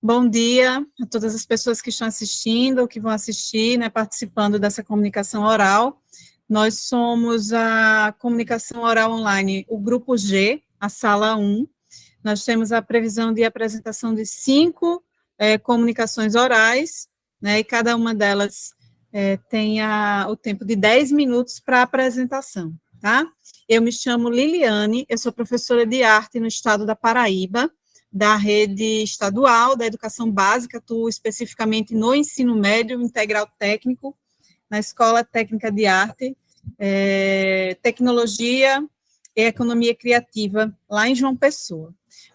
Bom dia a todas as pessoas que estão assistindo ou que vão assistir, né, participando dessa comunicação oral. Nós somos a comunicação oral online, o grupo G, a sala 1. Nós temos a previsão de apresentação de 5 comunicações orais, né, e cada uma delas tem o tempo de 10 minutos para apresentação, tá? Eu me chamo Liliane, eu sou professora de arte no estado da Paraíba, da rede estadual da educação básica, atuo especificamente no ensino médio integral técnico, na Escola Técnica de Arte, Tecnologia e Economia Criativa, lá em João Pessoa.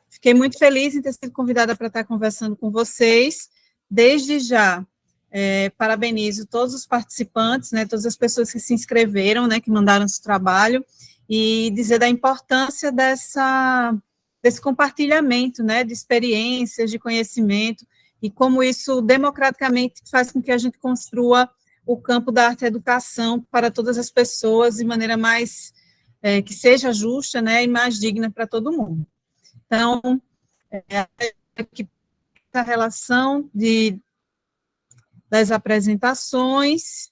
Fiquei muito feliz em ter sido convidada para estar conversando com vocês. Desde já, parabenizo todos os participantes, né, todas as pessoas que se inscreveram, né, que mandaram seu trabalho, e dizer da importância desse compartilhamento, né, de experiências, de conhecimento, e como isso democraticamente faz com que a gente construa o campo da arte-educação para todas as pessoas de maneira mais, que seja justa, né, e mais digna para todo mundo. Então, a relação das apresentações.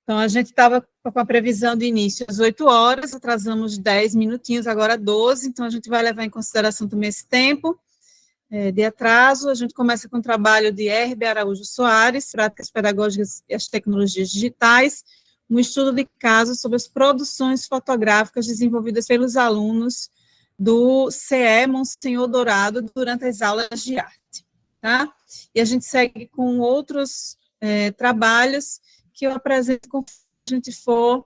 Então, a gente estava com a previsão de início às 8 horas, atrasamos 10 minutinhos, agora 12, então a gente vai levar em consideração também esse tempo de atraso. A gente começa com o trabalho de Herbe Araújo Soares, Práticas Pedagógicas e as Tecnologias Digitais, um estudo de caso sobre as produções fotográficas desenvolvidas pelos alunos do CE Monsenhor Dourado durante as aulas de arte, tá? E a gente segue com outros trabalhos que eu apresento conforme a gente for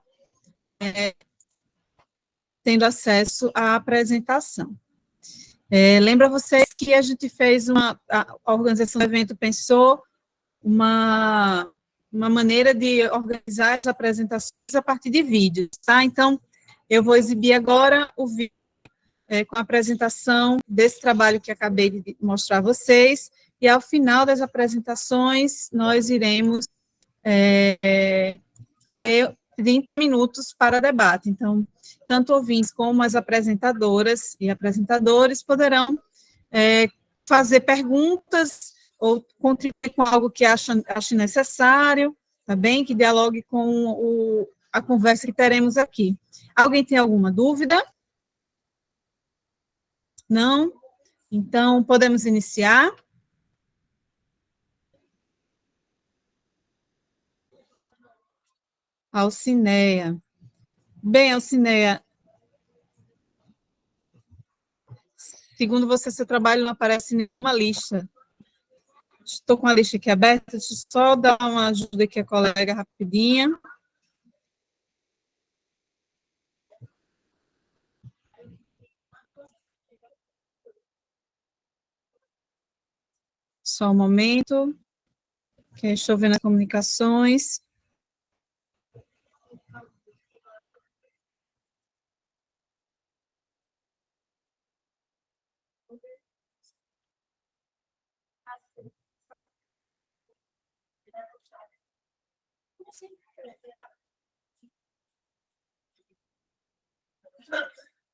tendo acesso à apresentação. Lembra vocês que a gente fez a organização do evento pensou uma maneira de organizar as apresentações a partir de vídeos, tá? Então, eu vou exibir agora o vídeo com a apresentação desse trabalho que acabei de mostrar a vocês, e ao final das apresentações, nós iremos 30 minutos para debate. Então, tanto ouvintes como as apresentadoras e apresentadores poderão fazer perguntas ou contribuir com algo que ache necessário, tá bem? Que dialogue com a conversa que teremos aqui. Alguém tem alguma dúvida? Não? Então, podemos iniciar? Alcineia. Bem, Alcineia, segundo você, seu trabalho não aparece em nenhuma lista. Estou com a lista aqui aberta, deixa eu só dar uma ajuda aqui a colega rapidinha. Só um momento, que estou vendo as comunicações.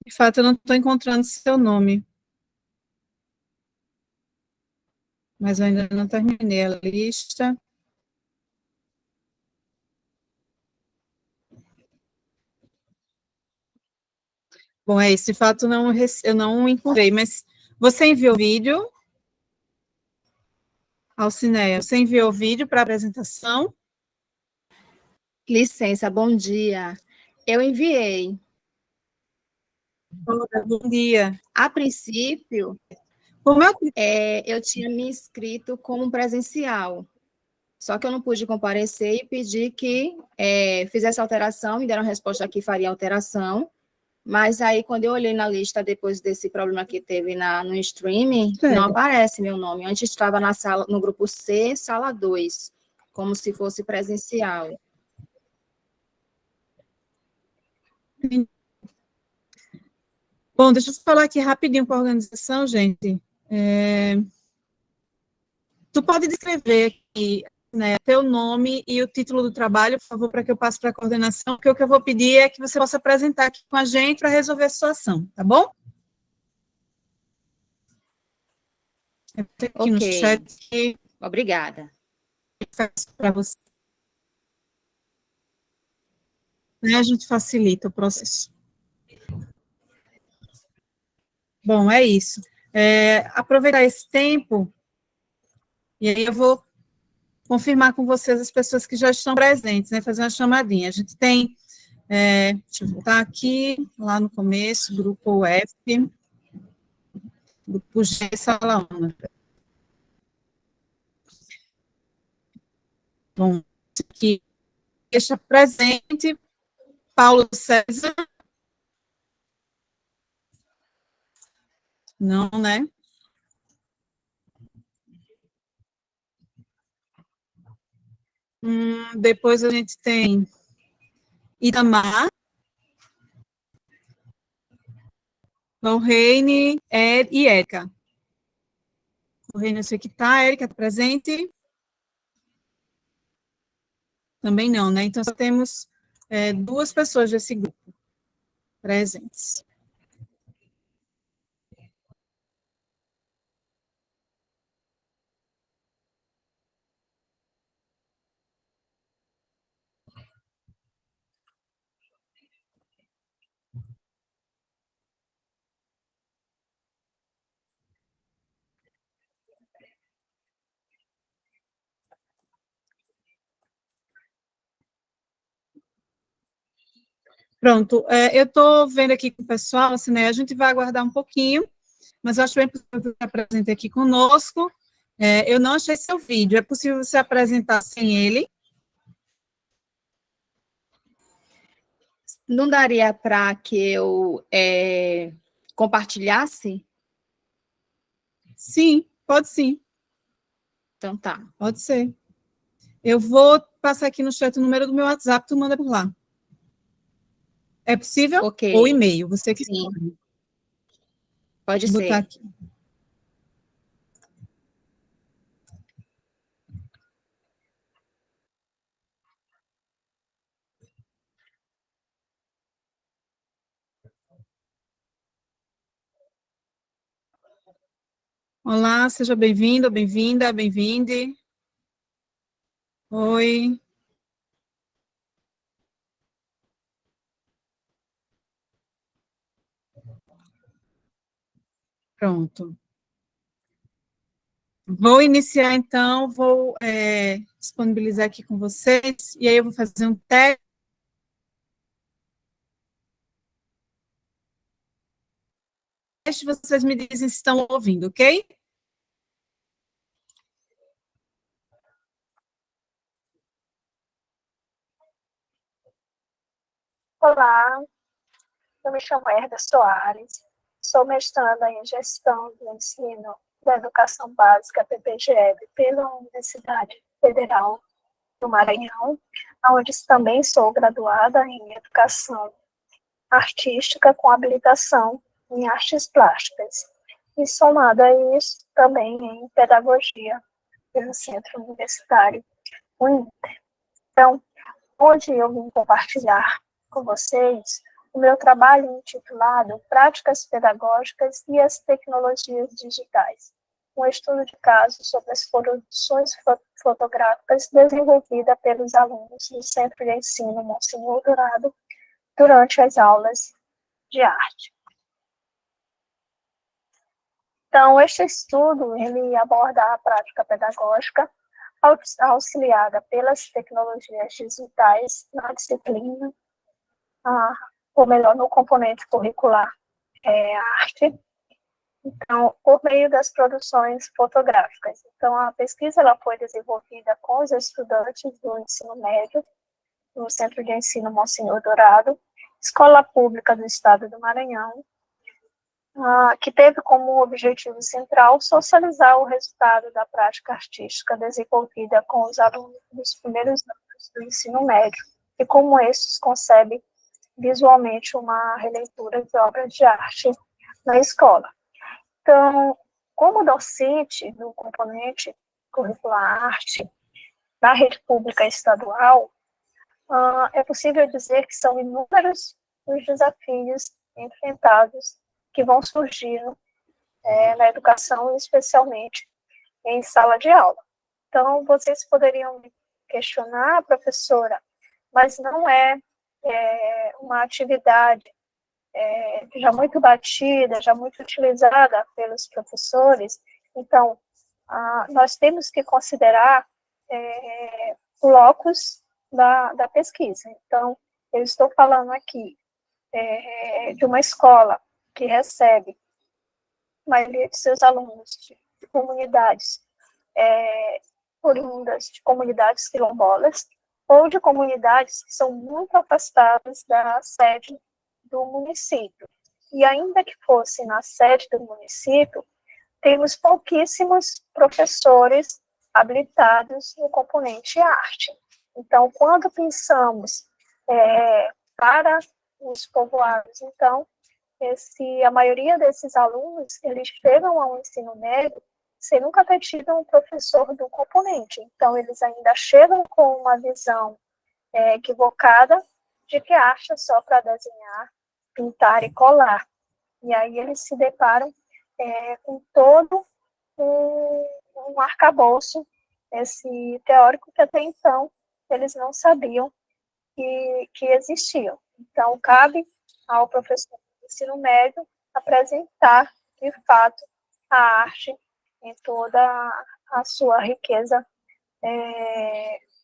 De fato, eu não estou encontrando seu nome. Mas eu ainda não terminei a lista. Bom, esse fato eu não encontrei, mas você enviou o vídeo? Alcineia, você enviou o vídeo para a apresentação? Licença, bom dia. Eu enviei. Bom dia. A princípio, eu tinha me inscrito como presencial, só que eu não pude comparecer e pedi que fizesse alteração, me deram a resposta que faria alteração, mas aí quando eu olhei na lista depois desse problema que teve no streaming, não aparece meu nome. Antes estava no grupo C, sala 2, como se fosse presencial. Bom, deixa eu falar aqui rapidinho com a organização, gente. Tu pode descrever aqui, né, teu nome e o título do trabalho, por favor, para que eu passe para a coordenação, porque o que eu vou pedir é que você possa apresentar aqui com a gente para resolver a situação, tá bom? Eu tenho aqui no chat. Obrigada. Para você. A gente facilita o processo. Bom, é isso. Aproveitar esse tempo, e aí eu vou confirmar com vocês as pessoas que já estão presentes, né, fazer uma chamadinha. A gente tem, deixa eu voltar aqui, lá no começo, grupo F, grupo G, sala 1. Bom, aqui está presente Paulo César. Não, né? Depois a gente tem Itamar, Lorraine e Érica. Lorraine, eu sei que está. Érica está presente? Também não, né? Então, só temos 2 pessoas desse grupo presentes. Pronto, eu estou vendo aqui com o pessoal, assim, né, a gente vai aguardar um pouquinho, mas eu acho bem possível que você apresente aqui conosco. Eu não achei seu vídeo, é possível você apresentar sem ele? Não daria para que eu compartilhasse? Sim, pode sim. Então tá. Pode ser. Eu vou passar aqui no chat o número do meu WhatsApp, tu manda por lá. É possível? Ok. Ou e-mail, você que Sim. escolhe. Pode Vou botar ser. aqui. Olá, seja bem-vindo, bem-vinda, bem-vinde. Oi. Pronto. Vou iniciar, então, vou disponibilizar aqui com vocês, e aí eu vou fazer um teste. Vocês me dizem se estão ouvindo, ok? Olá, eu me chamo Herda Soares, sou mestranda em Gestão do Ensino da Educação Básica, PPGEB, pela Universidade Federal do Maranhão, onde também sou graduada em Educação Artística com habilitação em Artes Plásticas, e somada a isso, também em Pedagogia pelo Centro Universitário UNINTER. Então, hoje eu vim compartilhar com vocês o meu trabalho intitulado Práticas Pedagógicas e as Tecnologias Digitais, um estudo de caso sobre as produções fotográficas desenvolvida pelos alunos do Centro de Ensino Monsenhor Dourado durante as aulas de arte. Então, este estudo, ele aborda a prática pedagógica auxiliada pelas tecnologias digitais na disciplina, ou melhor, no componente curricular arte, então, por meio das produções fotográficas. Então, a pesquisa ela foi desenvolvida com os estudantes do ensino médio, no Centro de Ensino Monsenhor Dourado, escola pública do estado do Maranhão, que teve como objetivo central socializar o resultado da prática artística desenvolvida com os alunos dos primeiros anos do ensino médio, e como estes concebem visualmente uma releitura de obras de arte na escola. Então, como docente do componente curricular arte da rede pública estadual, é possível dizer que são inúmeros os desafios enfrentados que vão surgindo na educação, especialmente em sala de aula. Então, vocês poderiam me questionar, professora, mas não é uma atividade já muito batida, já muito utilizada pelos professores. Então, nós temos que considerar o locus da pesquisa. Então, eu estou falando aqui de uma escola que recebe a maioria de seus alunos de comunidades oriundas de comunidades quilombolas ou de comunidades que são muito afastadas da sede do município. E ainda que fosse na sede do município, temos pouquíssimos professores habilitados no componente arte. Então, quando pensamos para os povoados, então, a maioria desses alunos, eles chegam ao ensino médio sem nunca ter tido um professor do componente. Então, eles ainda chegam com uma visão equivocada de que arte é só para desenhar, pintar e colar. E aí eles se deparam com todo um arcabouço, esse teórico que até então eles não sabiam que existiam. Então, cabe ao professor do ensino médio apresentar, de fato, a arte em toda a sua riqueza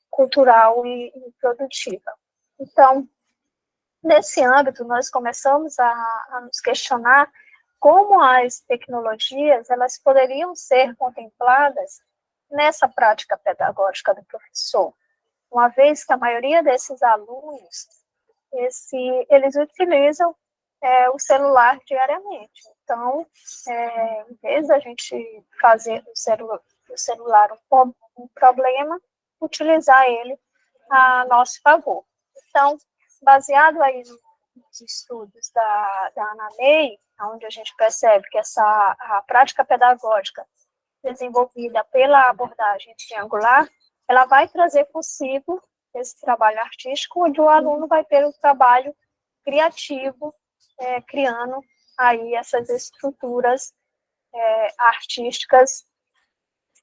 cultural e produtiva. Então, nesse âmbito, nós começamos a nos questionar como as tecnologias elas poderiam ser contempladas nessa prática pedagógica do professor, uma vez que a maioria desses alunos, eles utilizam o celular diariamente. Então, em vez da gente fazer do celular um problema, utilizar ele a nosso favor. Então, baseado aí nos estudos da Ana May, onde a gente percebe que a prática pedagógica desenvolvida pela abordagem triangular, ela vai trazer consigo esse trabalho artístico, onde o aluno vai ter um trabalho criativo, criando aí essas estruturas artísticas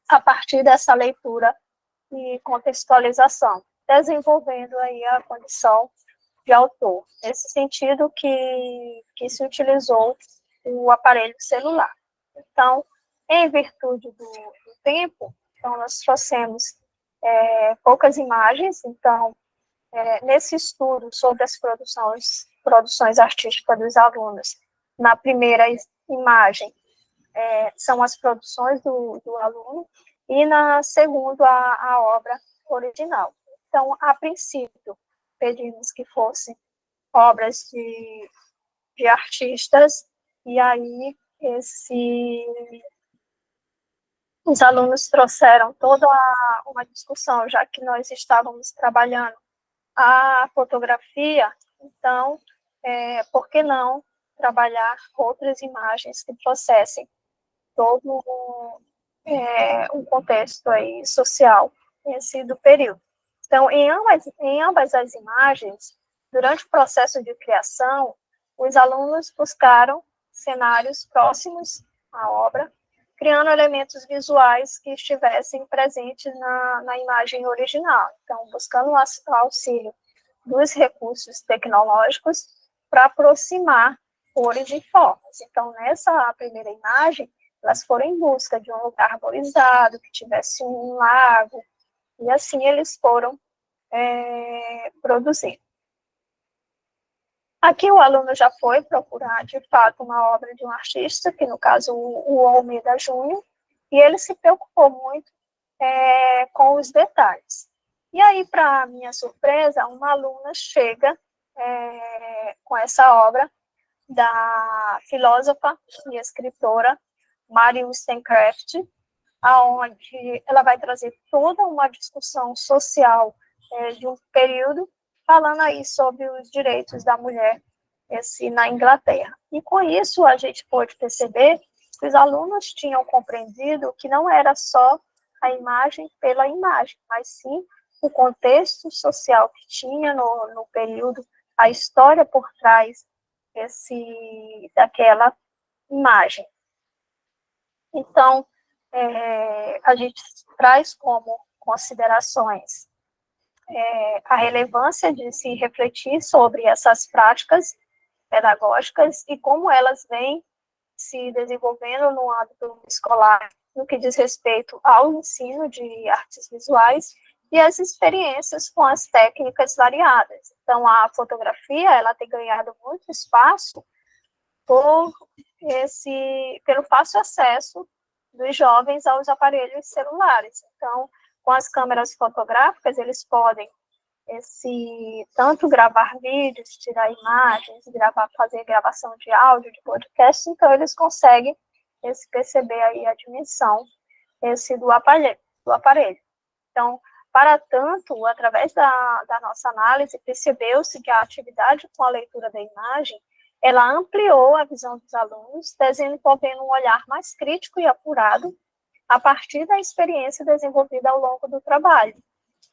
a partir dessa leitura e contextualização, desenvolvendo aí a condição de autor. Nesse sentido que se utilizou o aparelho celular. Então, em virtude do tempo, então nós trouxemos poucas imagens. Então, nesse estudo sobre as produções artísticas dos alunos, na primeira imagem são as produções do aluno e na segunda a obra original. Então, a princípio, pedimos que fossem obras de artistas, e aí os alunos trouxeram toda uma discussão, já que nós estávamos trabalhando a fotografia, então, por que não trabalhar outras imagens que trouxessem todo um contexto aí social do período. Então, em ambas as imagens, durante o processo de criação, os alunos buscaram cenários próximos à obra, criando elementos visuais que estivessem presentes na imagem original. Então, buscando o auxílio dos recursos tecnológicos para aproximar cores e formas. Então, nessa primeira imagem, elas foram em busca de um lugar arborizado, que tivesse um lago, e assim eles foram produzindo. Aqui o aluno já foi procurar, de fato, uma obra de um artista, que no caso o Almeida Júnior, e ele se preocupou muito com os detalhes. E aí, para minha surpresa, uma aluna chega com essa obra da filósofa e escritora Mary Wollstonecraft, aonde ela vai trazer toda uma discussão social de um período, falando aí sobre os direitos da mulher na Inglaterra. E com isso a gente pôde perceber que os alunos tinham compreendido que não era só a imagem pela imagem, mas sim o contexto social que tinha no período, a história por trás daquela imagem. Então, a gente traz como considerações a relevância de se refletir sobre essas práticas pedagógicas e como elas vêm se desenvolvendo no âmbito escolar, no que diz respeito ao ensino de artes visuais e as experiências com as técnicas variadas. Então, a fotografia, ela tem ganhado muito espaço pelo fácil acesso dos jovens aos aparelhos celulares. Então, com as câmeras fotográficas, eles podem tanto gravar vídeos, tirar imagens, fazer gravação de áudio, de podcast, então eles conseguem perceber aí a dimensão do aparelho. Então, para tanto, através da nossa análise, percebeu-se que a atividade com a leitura da imagem, ela ampliou a visão dos alunos, desenvolvendo um olhar mais crítico e apurado a partir da experiência desenvolvida ao longo do trabalho.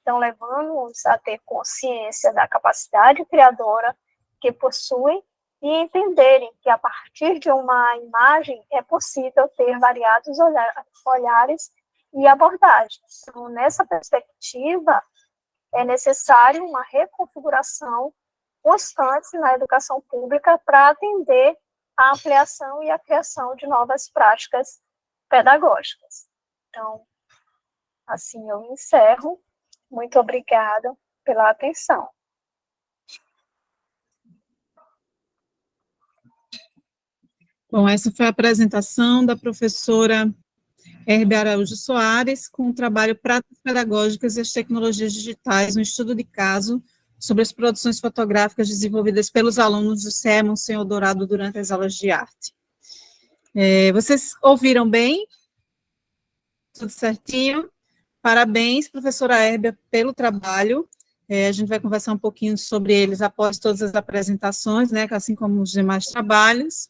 Então, levando-os a ter consciência da capacidade criadora que possuem e entenderem que, a partir de uma imagem, é possível ter variados olhares e abordagens. Então, nessa perspectiva, é necessário uma reconfiguração constante na educação pública para atender a ampliação e a criação de novas práticas pedagógicas. Então, assim eu encerro. Muito obrigada pela atenção. Bom, essa foi a apresentação da professora Herbia Araújo Soares, com o trabalho Práticas Pedagógicas e as Tecnologias Digitais, um estudo de caso sobre as produções fotográficas desenvolvidas pelos alunos do CEA Monsenhor Dourado durante as aulas de arte. Vocês ouviram bem? Tudo certinho? Parabéns, professora Herbia, pelo trabalho. A gente vai conversar um pouquinho sobre eles após todas as apresentações, né, assim como os demais trabalhos.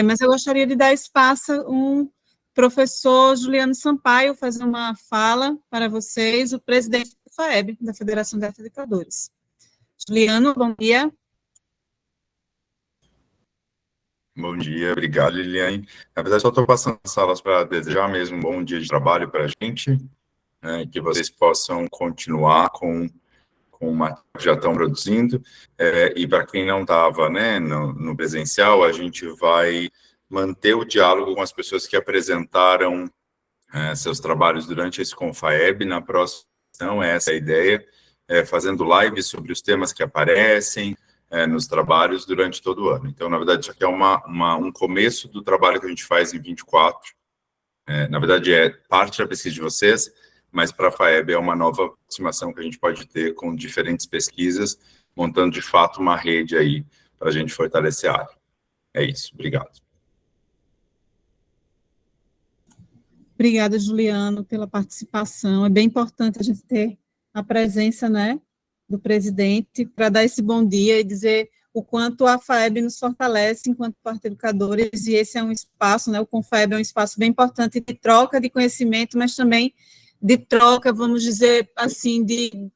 Mas eu gostaria de dar espaço a um professor Juliano Sampaio fazer uma fala para vocês, o presidente da FAEB, da Federação de Arte Educadores. Juliano, bom dia. Bom dia, obrigado, Liliane. Na verdade, só estou passando as salas para desejar mesmo um bom dia de trabalho para a gente, que vocês possam continuar com o material que já estão produzindo, e para quem não estava, né, no presencial, a gente vai manter o diálogo com as pessoas que apresentaram seus trabalhos durante esse Confaeb. Na próxima sessão, essa é a ideia, fazendo lives sobre os temas que aparecem nos trabalhos durante todo o ano. Então, na verdade, isso aqui é um começo do trabalho que a gente faz em 24. Na verdade, é parte da pesquisa de vocês, mas para a FAEB é uma nova aproximação que a gente pode ter com diferentes pesquisas, montando, de fato, uma rede aí para a gente fortalecer a área. É isso, obrigado. Obrigada, Juliano, pela participação. É bem importante a gente ter a presença, né, do presidente para dar esse bom dia e dizer o quanto a FAEB nos fortalece enquanto parte educadores, e esse é um espaço, né, o Confaeb é um espaço bem importante de troca de conhecimento, mas também de troca, vamos dizer assim, de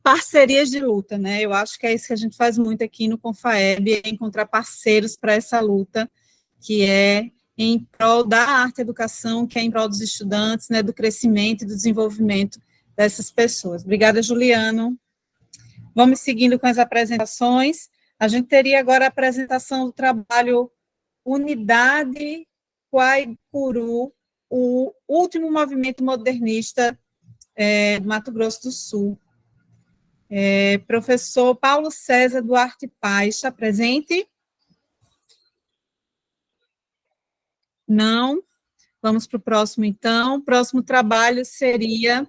parcerias de luta, né? Eu acho que é isso que a gente faz muito aqui no Confaeb, é encontrar parceiros para essa luta, que é em prol da arte e educação, que é em prol dos estudantes, né, do crescimento e do desenvolvimento dessas pessoas. Obrigada, Juliano. Vamos seguindo com as apresentações. A gente teria agora a apresentação do trabalho Unidade Guaicuru, o último movimento modernista do Mato Grosso do Sul. Professor Paulo César Duarte Paz, está presente? Não? Vamos para o próximo, então. O próximo trabalho seria...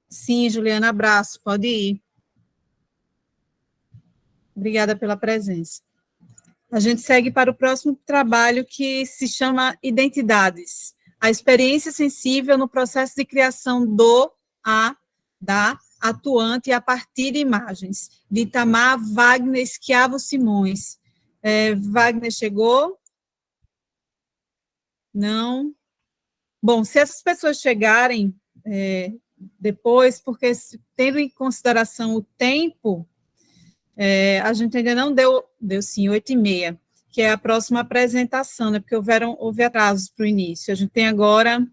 Sim, Juliana, abraço, pode ir. Obrigada pela presença. A gente segue para o próximo trabalho, que se chama Identidades. A experiência sensível no processo de criação da atuante a partir de imagens, de Itamar Wagner Schiavo Simões. Wagner chegou? Não? Bom, se essas pessoas chegarem depois, porque tendo em consideração o tempo, a gente ainda não deu sim, 8h30. que é a próxima apresentação, né, porque houve atrasos para o início. A gente tem agora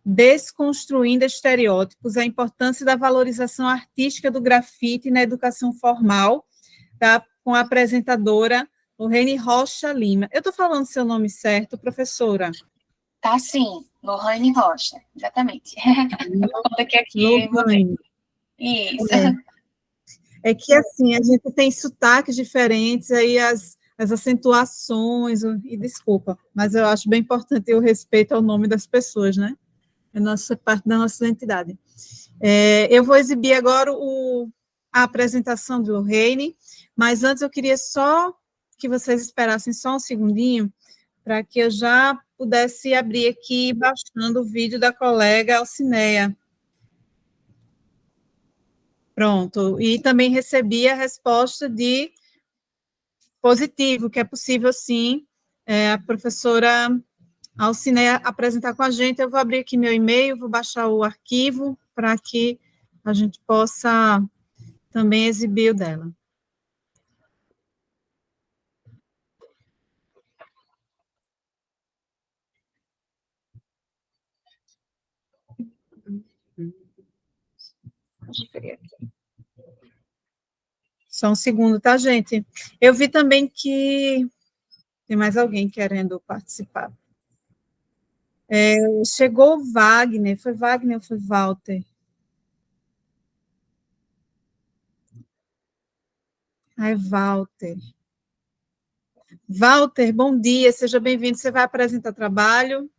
Desconstruindo Estereótipos, a importância da valorização artística do grafite na educação formal, tá? Com a apresentadora Lorraine Rocha Lima. Eu estou falando seu nome certo, professora? Tá sim, Lorraine Rocha, exatamente. Eu vou colocar aqui. Lorraine. Isso. É que, assim, a gente tem sotaques diferentes, aí as acentuações, e desculpa, mas eu acho bem importante o respeito ao nome das pessoas, né? É parte da nossa identidade. Eu vou exibir agora a apresentação do Lorraine, mas antes eu queria só que vocês esperassem só um segundinho, para que eu já pudesse abrir aqui, baixando o vídeo da colega Alcineia. Pronto, e também recebi a resposta de positivo, que é possível sim, a professora Alcineia apresentar com a gente. Eu vou abrir aqui meu e-mail, vou baixar o arquivo, para que a gente possa também exibir o dela. Só um segundo, tá, gente? Eu vi também que tem mais alguém querendo participar. Chegou o Wagner. Foi Wagner ou foi Walter? É Walter. Walter, bom dia, seja bem-vindo. Você vai apresentar trabalho?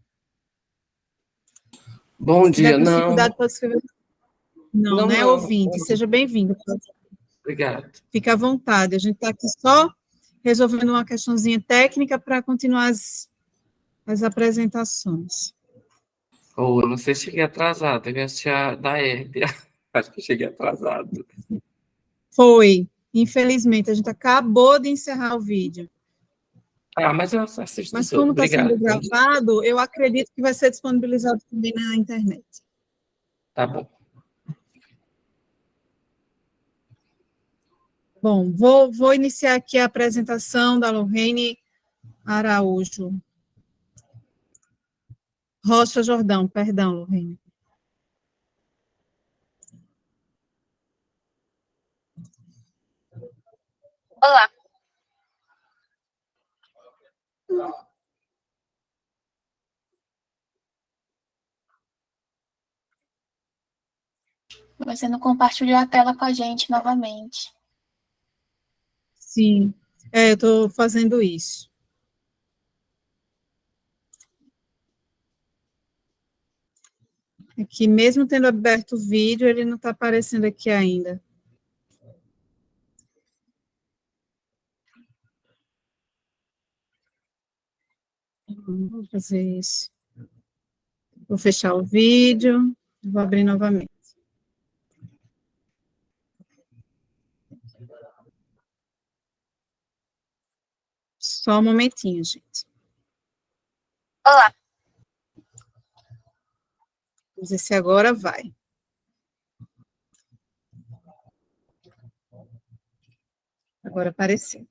Bom dia, não. Pode escrever. Não, né? Ouvinte, seja bem-vindo. Obrigado. Fica à vontade. A gente está aqui só resolvendo uma questãozinha técnica para continuar as apresentações. Eu não sei se cheguei atrasado, eu ia assistir da Hebe. Acho que cheguei atrasado. Foi, infelizmente, a gente acabou de encerrar o vídeo. Mas eu assisto. Mas como está sendo gravado, eu acredito que vai ser disponibilizado também na internet. Tá bom. Bom, vou iniciar aqui a apresentação da Lorraine Araújo. Rocha Jordão, perdão, Lorraine. Olá. Você não compartilhou a tela com a gente novamente. Sim, eu estou fazendo isso. Aqui, mesmo tendo aberto o vídeo, ele não está aparecendo aqui ainda. Vou fazer isso. Vou fechar o vídeo, vou abrir novamente. Só um momentinho, gente. Olá. Vamos ver se agora vai. Agora apareceu.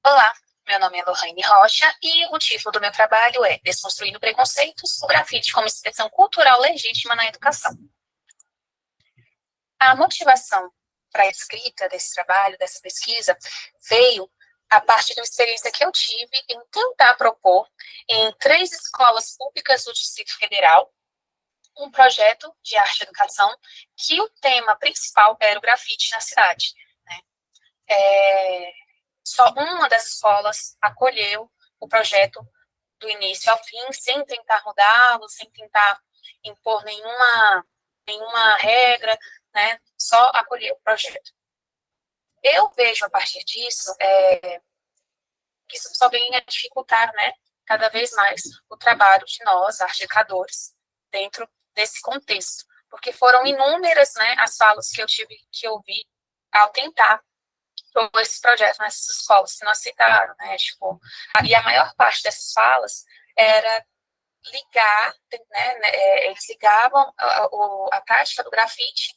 Olá, meu nome é Lorraine Rocha e o título do meu trabalho é Desconstruindo Preconceitos, o grafite como expressão cultural legítima na educação. A motivação para a escrita desse trabalho, dessa pesquisa, veio a partir de uma experiência que eu tive em tentar propor em 3 escolas públicas do Distrito Federal um projeto de arte e educação que o tema principal era o grafite na cidade, né? Só uma das escolas acolheu o projeto do início ao fim, sem tentar mudá-lo, sem tentar impor nenhuma regra, né? Só acolher o projeto. Eu vejo, a partir disso, que isso só vem a dificultar, né, cada vez mais o trabalho de nós, arte educadores, dentro desse contexto, porque foram inúmeras, né, as falas que eu vi ao tentar propor esse projeto nessas escolas, que não aceitaram, né, tipo, e a maior parte dessas falas era ligar, né, eles ligavam a prática do grafite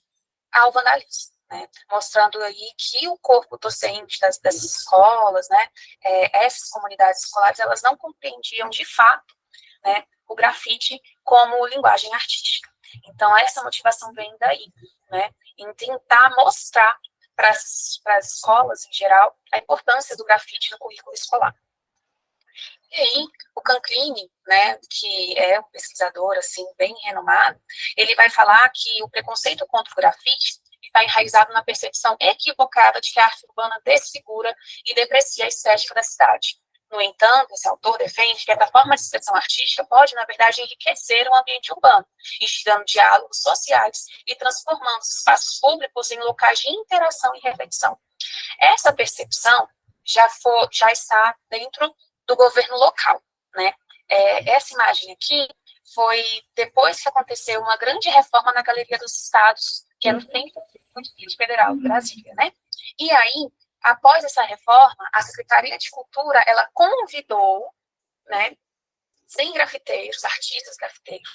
ao vandalismo. né, mostrando aí que o corpo docente dessas escolas, né, essas comunidades escolares, elas não compreendiam de fato, né, o grafite como linguagem artística. Então, essa motivação vem daí, né, em tentar mostrar para as escolas, em geral, a importância do grafite no currículo escolar. E aí, o Canclini, né, que é um pesquisador, assim, bem renomado, ele vai falar que o preconceito contra o grafite está enraizado na percepção equivocada de que a arte urbana desfigura e deprecia a estética da cidade. No entanto, esse autor defende que essa forma de expressão artística pode, na verdade, enriquecer o ambiente urbano, instigando diálogos sociais e transformando os espaços públicos em locais de interação e reflexão. Essa percepção já está dentro do governo local, né? Essa imagem aqui foi depois que aconteceu uma grande reforma na Galeria dos Estados, que é no centro do Distrito Federal, Brasília, né? E aí, após essa reforma, a Secretaria de Cultura, ela convidou, né, 100 grafiteiros, artistas grafiteiros,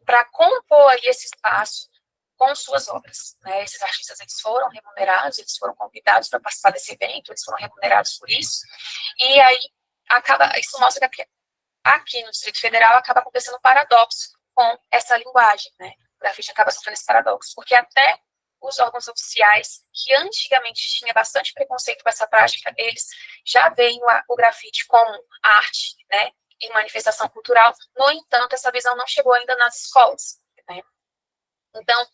para compor aí esse espaço com suas obras, né? Esses artistas, eles foram remunerados, eles foram convidados para participar desse evento, eles foram remunerados por isso, e aí isso mostra que aqui no Distrito Federal acaba acontecendo um paradoxo com essa linguagem, né? O grafite acaba sofrendo esse paradoxo, porque até os órgãos oficiais, que antigamente tinha bastante preconceito com essa prática, eles já veem o grafite como arte, né, e manifestação cultural. No entanto, essa visão não chegou ainda nas escolas, né? Então,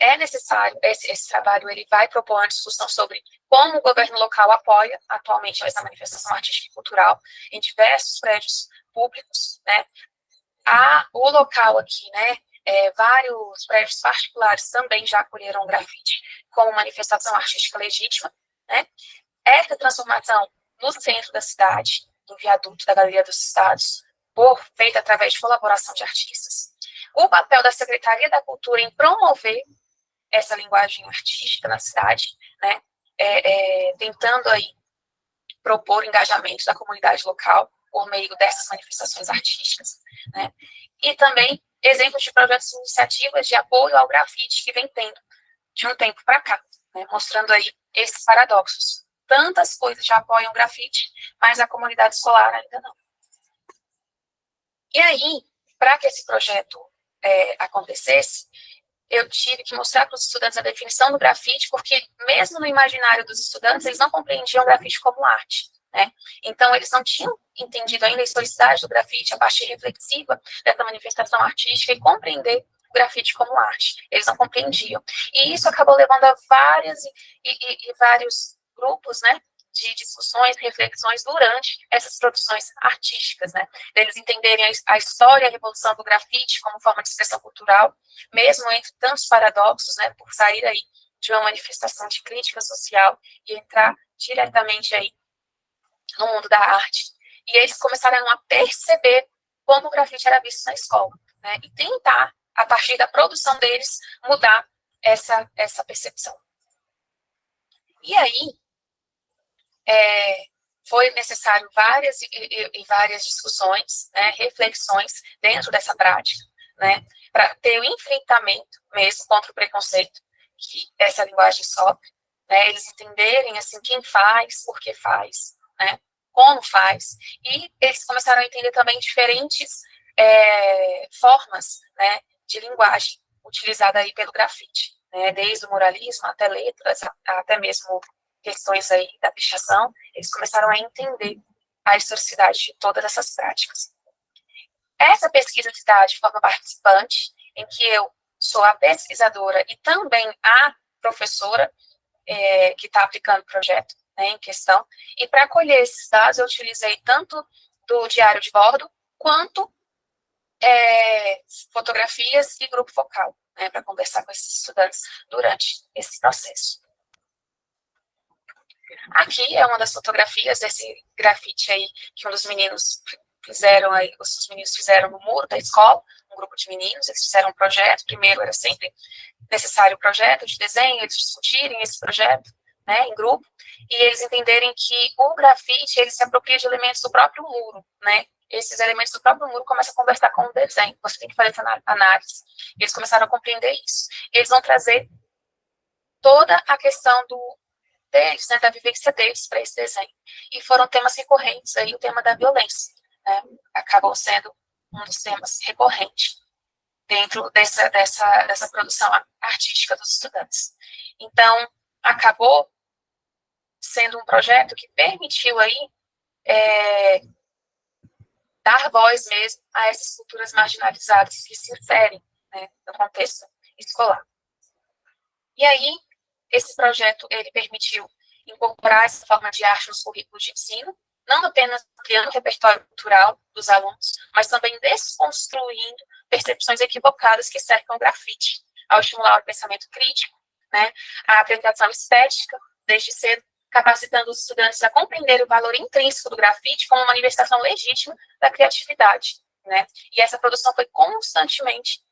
é necessário, esse trabalho ele vai propor uma discussão sobre como o governo local apoia atualmente essa manifestação artística e cultural em diversos prédios públicos, né? O local aqui, né, vários prédios particulares também já acolheram o grafite como manifestação artística legítima, né? Essa transformação no centro da cidade, do viaduto da Galeria dos Estados, feita através de colaboração de artistas. O papel da Secretaria da Cultura em promover essa linguagem artística na cidade, né, tentando aí propor engajamento da comunidade local por meio dessas manifestações artísticas, né, e também exemplos de projetos e iniciativas de apoio ao grafite que vem tendo de um tempo para cá, né, mostrando aí esses paradoxos. Tantas coisas já apoiam o grafite, mas a comunidade escolar ainda não. E aí, para que esse projeto acontecesse, eu tive que mostrar para os estudantes a definição do grafite, porque mesmo no imaginário dos estudantes, eles não compreendiam o grafite como arte, né? Então, eles não tinham entendido ainda a historicidade do grafite, a parte reflexiva dessa manifestação artística e compreender o grafite como arte. Eles não compreendiam. E isso acabou levando a vários grupos, né, de discussões, reflexões durante essas produções artísticas, né, deles entenderem a história e a revolução do grafite como forma de expressão cultural, mesmo entre tantos paradoxos, né, por sair aí de uma manifestação de crítica social e entrar diretamente aí no mundo da arte. E eles começaram a perceber como o grafite era visto na escola, né, e tentar, a partir da produção deles, mudar essa percepção. E aí, foi necessário várias discussões, né, reflexões dentro dessa prática, né, para ter o enfrentamento mesmo contra o preconceito que essa linguagem sofre, né, eles entenderem, assim, quem faz, por que faz, né, como faz, e eles começaram a entender também diferentes formas, né, de linguagem utilizada aí pelo grafite, né, desde o muralismo até letras, até mesmo questões aí da pichação, eles começaram a entender a historicidade de todas essas práticas. Essa pesquisa se dá de forma participante, em que eu sou a pesquisadora e também a professora que está aplicando o projeto, né, em questão, e para colher esses dados eu utilizei tanto do diário de bordo, quanto fotografias e grupo focal, né, para conversar com esses estudantes durante esse processo. Aqui é uma das fotografias desse grafite aí que os meninos fizeram no muro da escola, um grupo de meninos, eles fizeram um projeto. Primeiro era sempre necessário o projeto de desenho, eles discutirem esse projeto, né, em grupo, e eles entenderem que o grafite, ele se apropria de elementos do próprio muro, né, esses elementos do próprio muro começam a conversar com o desenho, você tem que fazer essa análise. Eles começaram a compreender isso. Eles vão trazer toda a questão deles, né, da vivência deles para esse desenho. E foram temas recorrentes aí, o tema da violência, né, acabou sendo um dos temas recorrentes dentro dessa produção artística dos estudantes. Então, acabou sendo um projeto que permitiu aí dar voz mesmo a essas culturas marginalizadas que se inserem, né, no contexto escolar. E aí, esse projeto, ele permitiu incorporar essa forma de arte nos currículos de ensino, não apenas ampliando o repertório cultural dos alunos, mas também desconstruindo percepções equivocadas que cercam o grafite, ao estimular o pensamento crítico, né, a apresentação estética, desde cedo, capacitando os estudantes a compreender o valor intrínseco do grafite como uma manifestação legítima da criatividade, né, e essa produção foi constantemente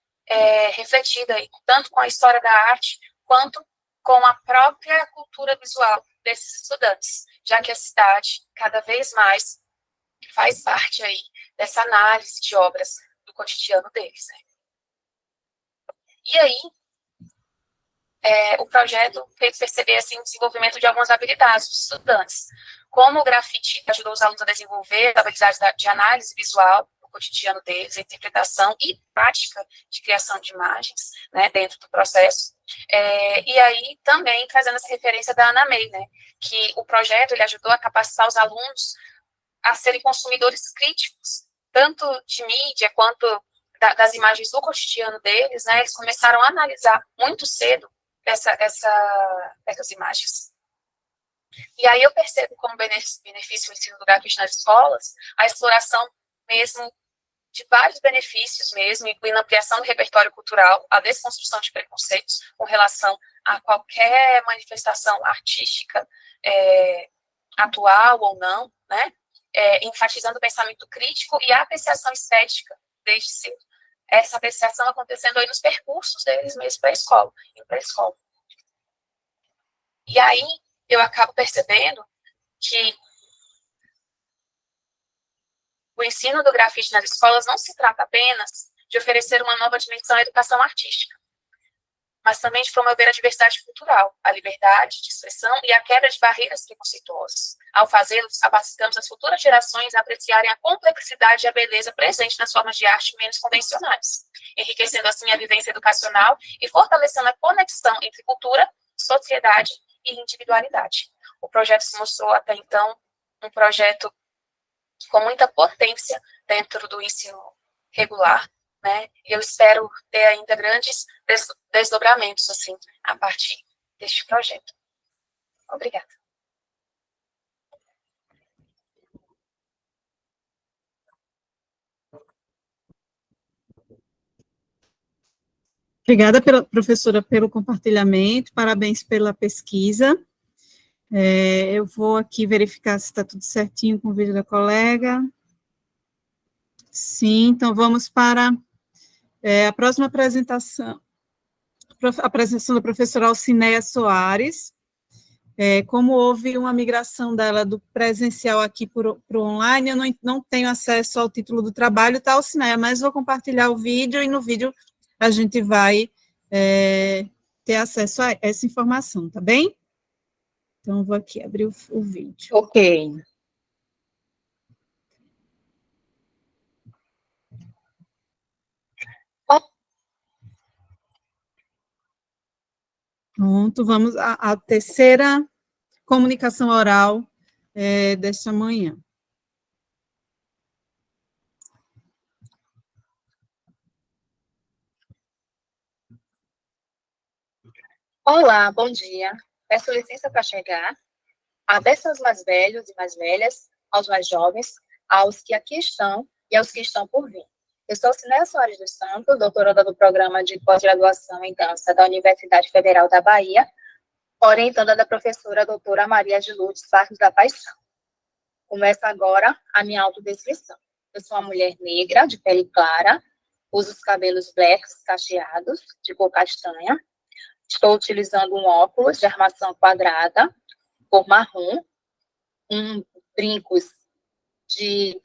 refletida, tanto com a história da arte, quanto com a própria cultura visual desses estudantes, já que a cidade, cada vez mais, faz parte aí dessa análise de obras do cotidiano deles, né. E aí, o projeto fez perceber, assim, o desenvolvimento de algumas habilidades dos estudantes, como o grafite ajudou os alunos a desenvolver habilidades de análise visual no cotidiano deles, interpretação e prática de criação de imagens, né, dentro do processo. E aí, também, trazendo essa referência da Ana May, né, que o projeto, ele ajudou a capacitar os alunos a serem consumidores críticos, tanto de mídia quanto das imagens do cotidiano deles, né, eles começaram a analisar muito cedo essas imagens. E aí eu percebo como benefício o ensino do grafite nas escolas, a exploração mesmo de vários benefícios mesmo, incluindo a ampliação do repertório cultural, a desconstrução de preconceitos com relação a qualquer manifestação artística, atual ou não, né, enfatizando o pensamento crítico e a apreciação estética desde cedo. Essa apreciação acontecendo aí nos percursos deles mesmo para a escola, E aí, eu acabo percebendo que o ensino do grafite nas escolas não se trata apenas de oferecer uma nova dimensão à educação artística, mas também de promover a diversidade cultural, a liberdade de expressão e a quebra de barreiras preconceituosas. Ao fazê-los, capacitamos as futuras gerações a apreciarem a complexidade e a beleza presente nas formas de arte menos convencionais, enriquecendo assim a vivência educacional e fortalecendo a conexão entre cultura, sociedade e individualidade. O projeto se mostrou até então um projeto com muita potência dentro do ensino regular, né? E eu espero ter ainda grandes desdobramentos, assim, a partir deste projeto. Obrigada. Obrigada, professora, pelo compartilhamento, parabéns pela pesquisa. Eu vou aqui verificar se está tudo certinho com o vídeo da colega. Sim, então vamos para a próxima apresentação. A apresentação da professora Alcineia Soares. Como houve uma migração dela do presencial aqui para o online, eu não tenho acesso ao título do trabalho, tá, Alcineia? Mas vou compartilhar o vídeo e no vídeo a gente vai ter acesso a essa informação, tá bem? Então, vou aqui abrir o vídeo. Ok. Pronto, vamos à terceira comunicação oral desta manhã. Olá, bom dia. Peço licença para chegar. Abençoe aos mais velhos e mais velhas, aos mais jovens, aos que aqui estão e aos que estão por vir. Eu sou Alcineia Soares dos Santos, doutoranda do Programa de Pós-Graduação em Dança da Universidade Federal da Bahia, orientanda da professora doutora Maria de Lourdes Barros da Paixão. Começa agora a minha autodescrição. Eu sou uma mulher negra, de pele clara, uso os cabelos blacks cacheados, de cor castanha. Estou utilizando um óculos de armação quadrada, cor marrom, brincos de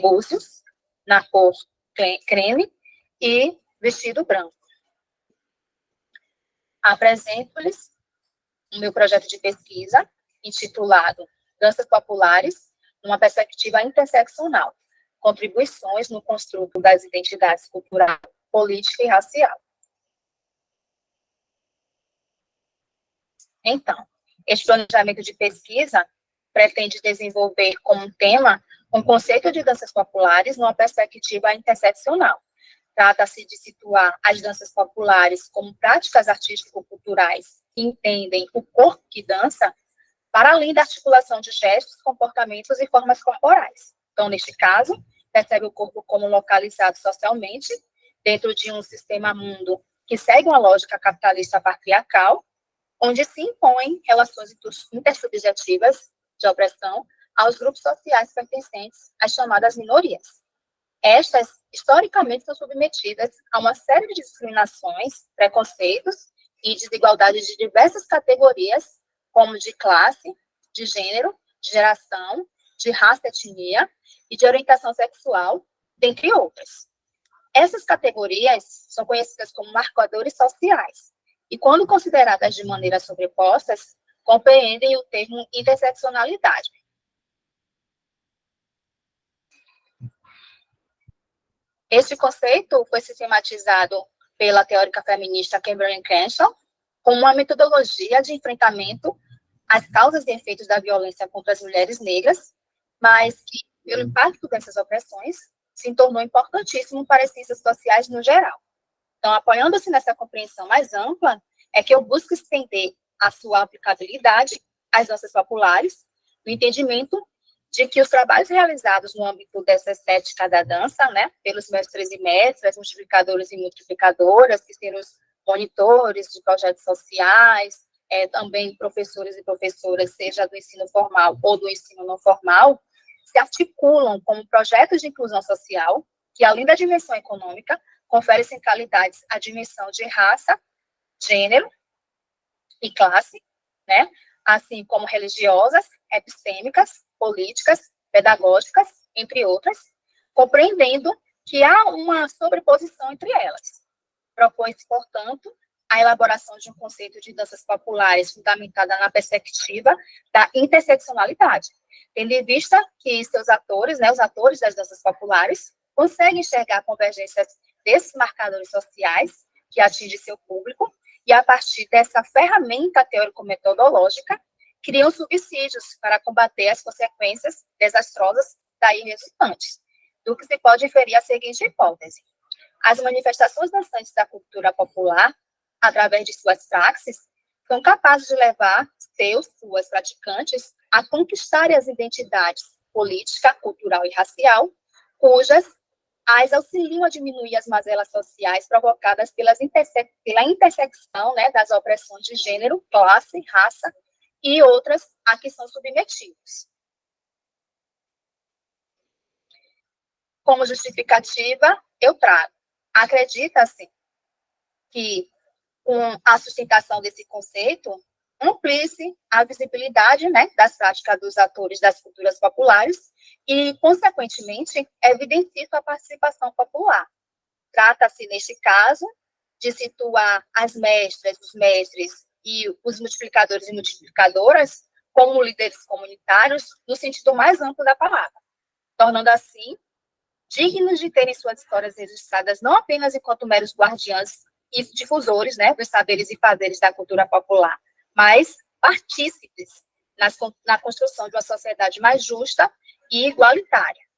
búzios, na cor creme, e vestido branco. Apresento-lhes o meu projeto de pesquisa, intitulado Danças Populares, numa perspectiva interseccional, contribuições no construto das identidades cultural, política e racial. Então, este planejamento de pesquisa pretende desenvolver como tema um conceito de danças populares numa perspectiva interseccional. Trata-se de situar as danças populares como práticas artístico-culturais que entendem o corpo que dança, para além da articulação de gestos, comportamentos e formas corporais. Então, neste caso, percebe o corpo como localizado socialmente, dentro de um sistema-mundo que segue uma lógica capitalista patriarcal, onde se impõem relações intersubjetivas de opressão aos grupos sociais pertencentes às chamadas minorias. Estas, historicamente, são submetidas a uma série de discriminações, preconceitos e desigualdades de diversas categorias, como de classe, de gênero, de geração, de raça, etnia e de orientação sexual, dentre outras. Essas categorias são conhecidas como marcadores sociais e, quando consideradas de maneira sobrepostas, compreendem o termo interseccionalidade. Este conceito foi sistematizado pela teórica feminista Kimberly Crenshaw como uma metodologia de enfrentamento às causas e efeitos da violência contra as mulheres negras, mas que, pelo impacto dessas opressões, se tornou importantíssimo para as ciências sociais no geral. Então, apoiando-se nessa compreensão mais ampla, é que eu busco estender a sua aplicabilidade às danças populares, no entendimento de que os trabalhos realizados no âmbito dessa estética da dança, né, pelos mestres e mestras, multiplicadores e multiplicadoras, que serão os monitores de projetos sociais, também professores e professoras, seja do ensino formal ou do ensino não formal, se articulam como projetos de inclusão social, que, além da dimensão econômica, confere centralidades à dimensão de raça, gênero e classe, né, assim como religiosas, epistêmicas, políticas, pedagógicas, entre outras, compreendendo que há uma sobreposição entre elas. Propõe-se, portanto, a elaboração de um conceito de danças populares fundamentada na perspectiva da interseccionalidade, tendo em vista que seus atores, né, os atores das danças populares, conseguem enxergar convergências desses marcadores sociais que atingem seu público e, a partir dessa ferramenta teórico-metodológica, criam subsídios para combater as consequências desastrosas daí resultantes, do que se pode inferir a seguinte hipótese: as manifestações dançantes da cultura popular, através de suas praxes, são capazes de levar suas praticantes a conquistarem as identidades política, cultural e racial, cujas as auxiliam a diminuir as mazelas sociais provocadas pela intersecção, né, das opressões de gênero, classe, raça e outras a que são submetidos. Como justificativa, eu trago: acredita-se que, com a sustentação desse conceito, amplie-se a visibilidade, né, das práticas dos atores das culturas populares e, consequentemente, evidencie sua participação popular. Trata-se, neste caso, de situar as mestras, os mestres e os multiplicadores e multiplicadoras como líderes comunitários no sentido mais amplo da palavra, tornando assim dignos de terem suas histórias registradas não apenas enquanto meros guardiães e difusores, né, dos saberes e fazeres da cultura popular, mas partícipes na construção de uma sociedade mais justa e igualitária.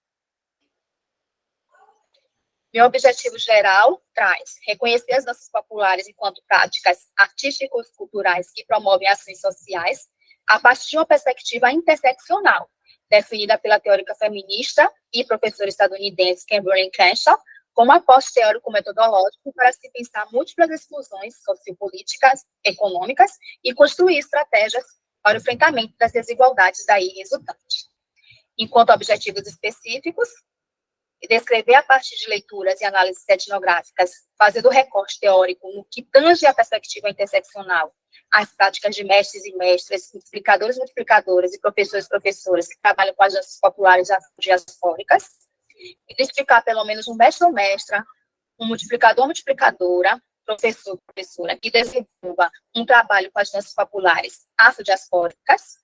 Meu objetivo geral traz reconhecer as danças populares enquanto práticas artísticas e culturais que promovem ações sociais a partir de uma perspectiva interseccional, definida pela teórica feminista e professora estadunidense Kimberly Crenshaw, como aporte teórico-metodológico para se pensar múltiplas exclusões sociopolíticas, econômicas e construir estratégias para o enfrentamento das desigualdades daí resultantes. Enquanto objetivos específicos, descrever a partir de leituras e análises etnográficas, fazendo recorte teórico no que tange a perspectiva interseccional, as práticas de mestres e mestras, multiplicadores e multiplicadoras e professores e professoras que trabalham com as danças populares diaspóricas, identificar pelo menos um mestre ou mestra, um multiplicador ou multiplicadora, professor, professora, que desenvolva um trabalho com as danças populares afrodiaspóricas,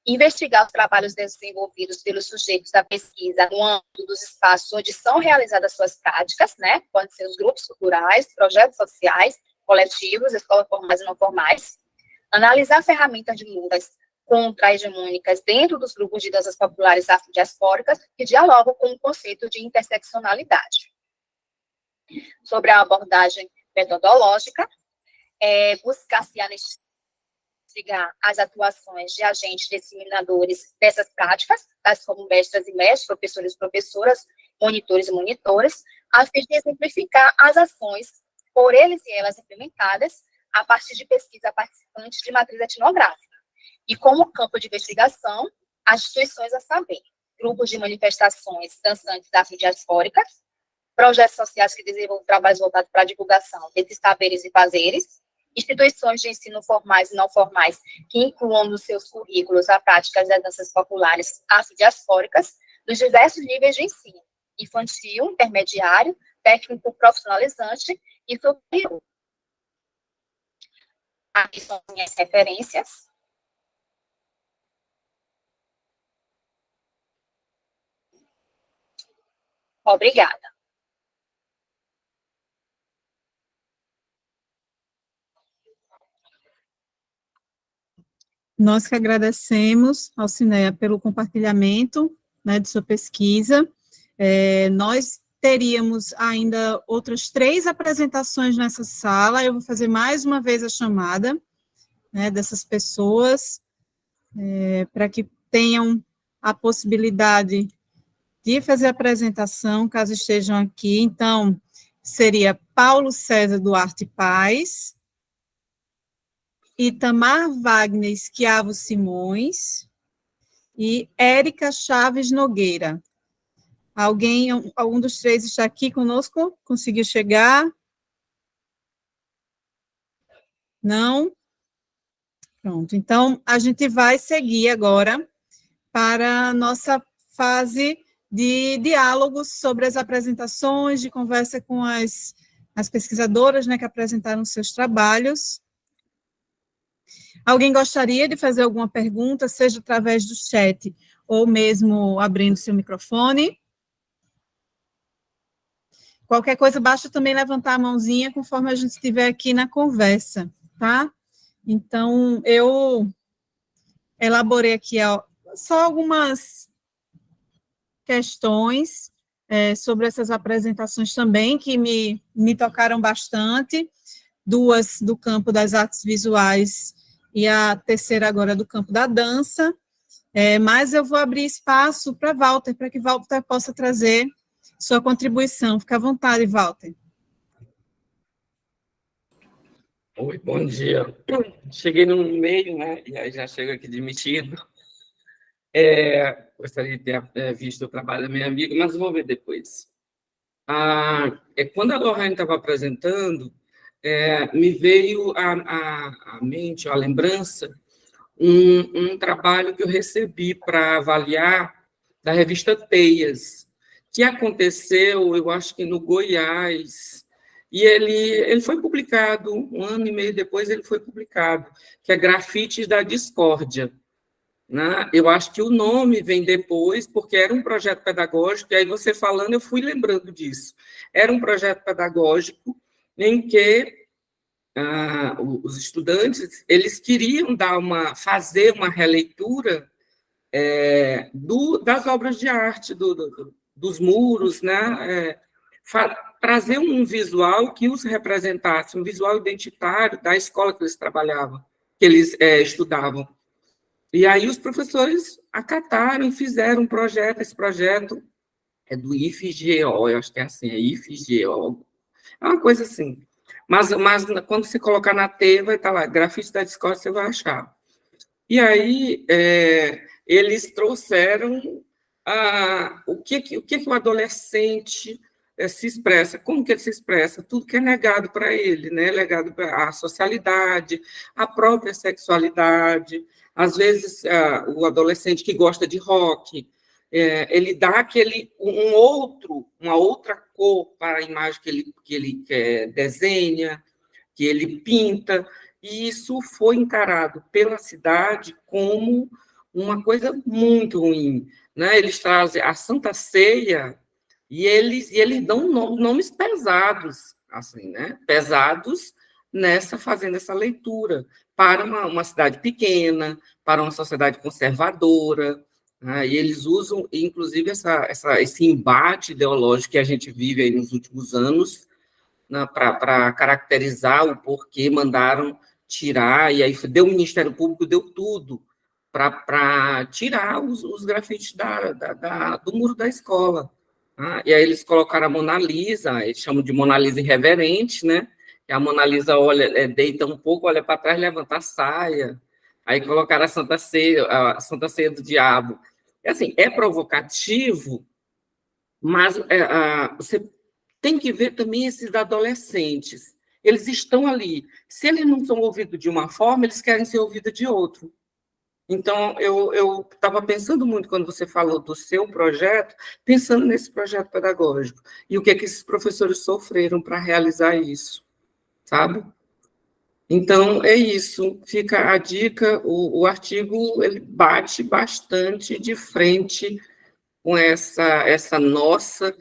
investigar os trabalhos desenvolvidos pelos sujeitos da pesquisa no âmbito dos espaços onde são realizadas suas práticas, né? Podem ser os grupos culturais, projetos sociais, coletivos, escolas formais e não formais, analisar ferramentas de lutas contra-hegemônicas dentro dos grupos de danças populares afrodiaspóricas que dialogam com o conceito de interseccionalidade. Sobre a abordagem metodológica, buscar se investigar as atuações de agentes disseminadores dessas práticas, tais como mestras e mestres, professores e professoras, monitores e monitoras, a fim de exemplificar as ações por eles e elas implementadas a partir de pesquisa participante de matriz etnográfica. E como campo de investigação, as instituições a saber, grupos de manifestações dançantes afrodiaspóricas, projetos sociais que desenvolvem trabalhos voltados para a divulgação desses saberes e fazeres, instituições de ensino formais e não formais que incluam nos seus currículos a prática das danças populares afrodiaspóricas dos diversos níveis de ensino, infantil, intermediário, técnico profissionalizante e superior. Aqui são minhas referências. Obrigada. Nós que agradecemos, Alcineia, pelo compartilhamento, né, de sua pesquisa. Nós teríamos ainda outras 3 apresentações nessa sala. Eu vou fazer mais uma vez a chamada, né, dessas pessoas, para que tenham a possibilidade de fazer a apresentação, caso estejam aqui. Então, seria Paulo César Duarte Paz, Itamar Wagner Esquiavo Simões e Érica Chaves Nogueira. Algum dos 3 está aqui conosco? Conseguiu chegar? Não? Pronto, então a gente vai seguir agora para a nossa fase de diálogos sobre as apresentações, de conversa com as pesquisadoras, né, que apresentaram seus trabalhos. Alguém gostaria de fazer alguma pergunta, seja através do chat ou mesmo abrindo seu microfone? Qualquer coisa, basta também levantar a mãozinha conforme a gente estiver aqui na conversa, tá? Então, eu elaborei aqui só algumas questões sobre essas apresentações também, que me tocaram bastante, 2 do campo das artes visuais e a terceira agora do campo da dança, mas eu vou abrir espaço para Walter, para que Walter possa trazer sua contribuição. Fica à vontade, Walter. Oi, bom dia. Cheguei no meio, né, e aí já chego aqui demitido. Gostaria de ter visto o trabalho da minha amiga, mas vou ver depois. Quando a Lorraine estava apresentando, me veio à mente, à lembrança, um trabalho que eu recebi para avaliar da revista Teias, que aconteceu, eu acho que no Goiás, e ele foi publicado, 1 ano e meio depois ele foi publicado, que é Grafites da Discórdia. Né? Eu acho que o nome vem depois, porque era um projeto pedagógico, e aí você falando, eu fui lembrando disso. Era um projeto pedagógico em que os estudantes, eles queriam fazer uma releitura das obras de arte, dos muros, né? Trazer um visual que os representasse, um visual identitário da escola que eles trabalhavam, que eles estudavam. E aí os professores acataram e fizeram um projeto. Esse projeto é do IFGO, eu acho que é assim, é IFGO. É uma coisa assim. Mas quando você colocar na T, vai estar lá, Grafite da Discórdia, você vai achar. E aí eles trouxeram o que o adolescente se expressa, como que ele se expressa, tudo que é negado para ele, né? Negado a socialidade, a própria sexualidade, às vezes o adolescente que gosta de rock, ele dá uma outra cor para a imagem que ele desenha, que ele pinta, e isso foi encarado pela cidade como uma coisa muito ruim, né? Eles trazem a Santa Ceia e eles dão nomes pesados, assim, né? Pesados fazendo essa leitura para uma cidade pequena, para uma sociedade conservadora, né? E eles usam, inclusive, esse embate ideológico que a gente vive aí nos últimos anos, né, para caracterizar o porquê mandaram tirar, e aí deu o Ministério Público, deu tudo para tirar os grafites do muro da escola. Tá? E aí eles colocaram a Mona Lisa, eles chamam de Mona Lisa irreverente, né? E a Mona Lisa deita um pouco, olha para trás, levanta a saia. Aí colocaram a Santa Ceia do Diabo. Assim, é provocativo, mas você tem que ver também esses adolescentes. Eles estão ali. Se eles não são ouvidos de uma forma, eles querem ser ouvidos de outro. Então, eu estava pensando muito, quando você falou do seu projeto, pensando nesse projeto pedagógico, e o que esses professores sofreram para realizar isso, sabe? Então, é isso, fica a dica, o artigo ele bate bastante de frente com essa nossa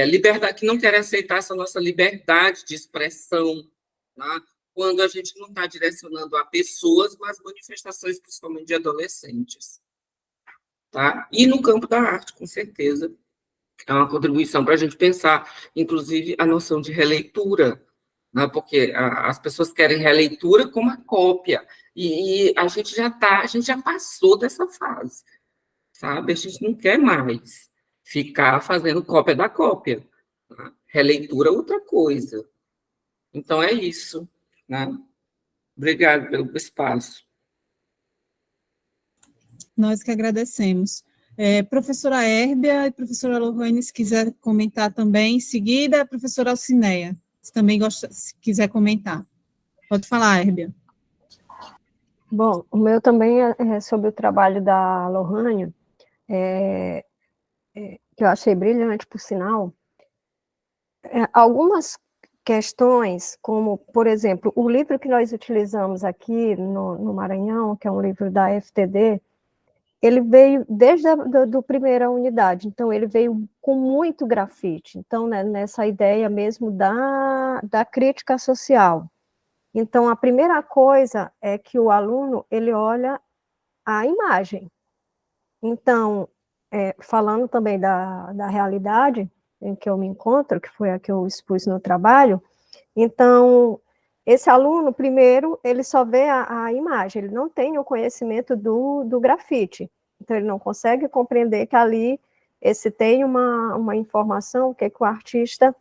liberdade, que não quer aceitar essa nossa liberdade de expressão, tá? Quando a gente não está direcionando a pessoas, mas manifestações, principalmente de adolescentes. Tá? E no campo da arte, com certeza, é uma contribuição para a gente pensar, inclusive, a noção de releitura, né? Porque as pessoas querem releitura como a cópia, e a gente já passou dessa fase, sabe? A gente não quer mais ficar fazendo cópia da cópia. Tá? Releitura é outra coisa. Então, é isso, né? Obrigado pelo espaço. Nós que agradecemos. Professora Hérbia e professora Lohane, se quiser comentar também, em seguida, a professora Alcineia, se quiser comentar. Pode falar, Hérbia. Bom, o meu também é sobre o trabalho da Lohane, que eu achei brilhante, por sinal. Algumas questões, como, por exemplo, o livro que nós utilizamos aqui no Maranhão, que é um livro da FTD, ele veio desde a primeira unidade, então ele veio com muito grafite, então, né, nessa ideia mesmo da crítica social. Então, a primeira coisa é que o aluno, ele olha a imagem. Então, falando também da realidade em que eu me encontro, que foi a que eu expus no trabalho, então, esse aluno, primeiro, ele só vê a imagem, ele não tem o conhecimento do grafite, então ele não consegue compreender que ali tem uma informação, o que o artista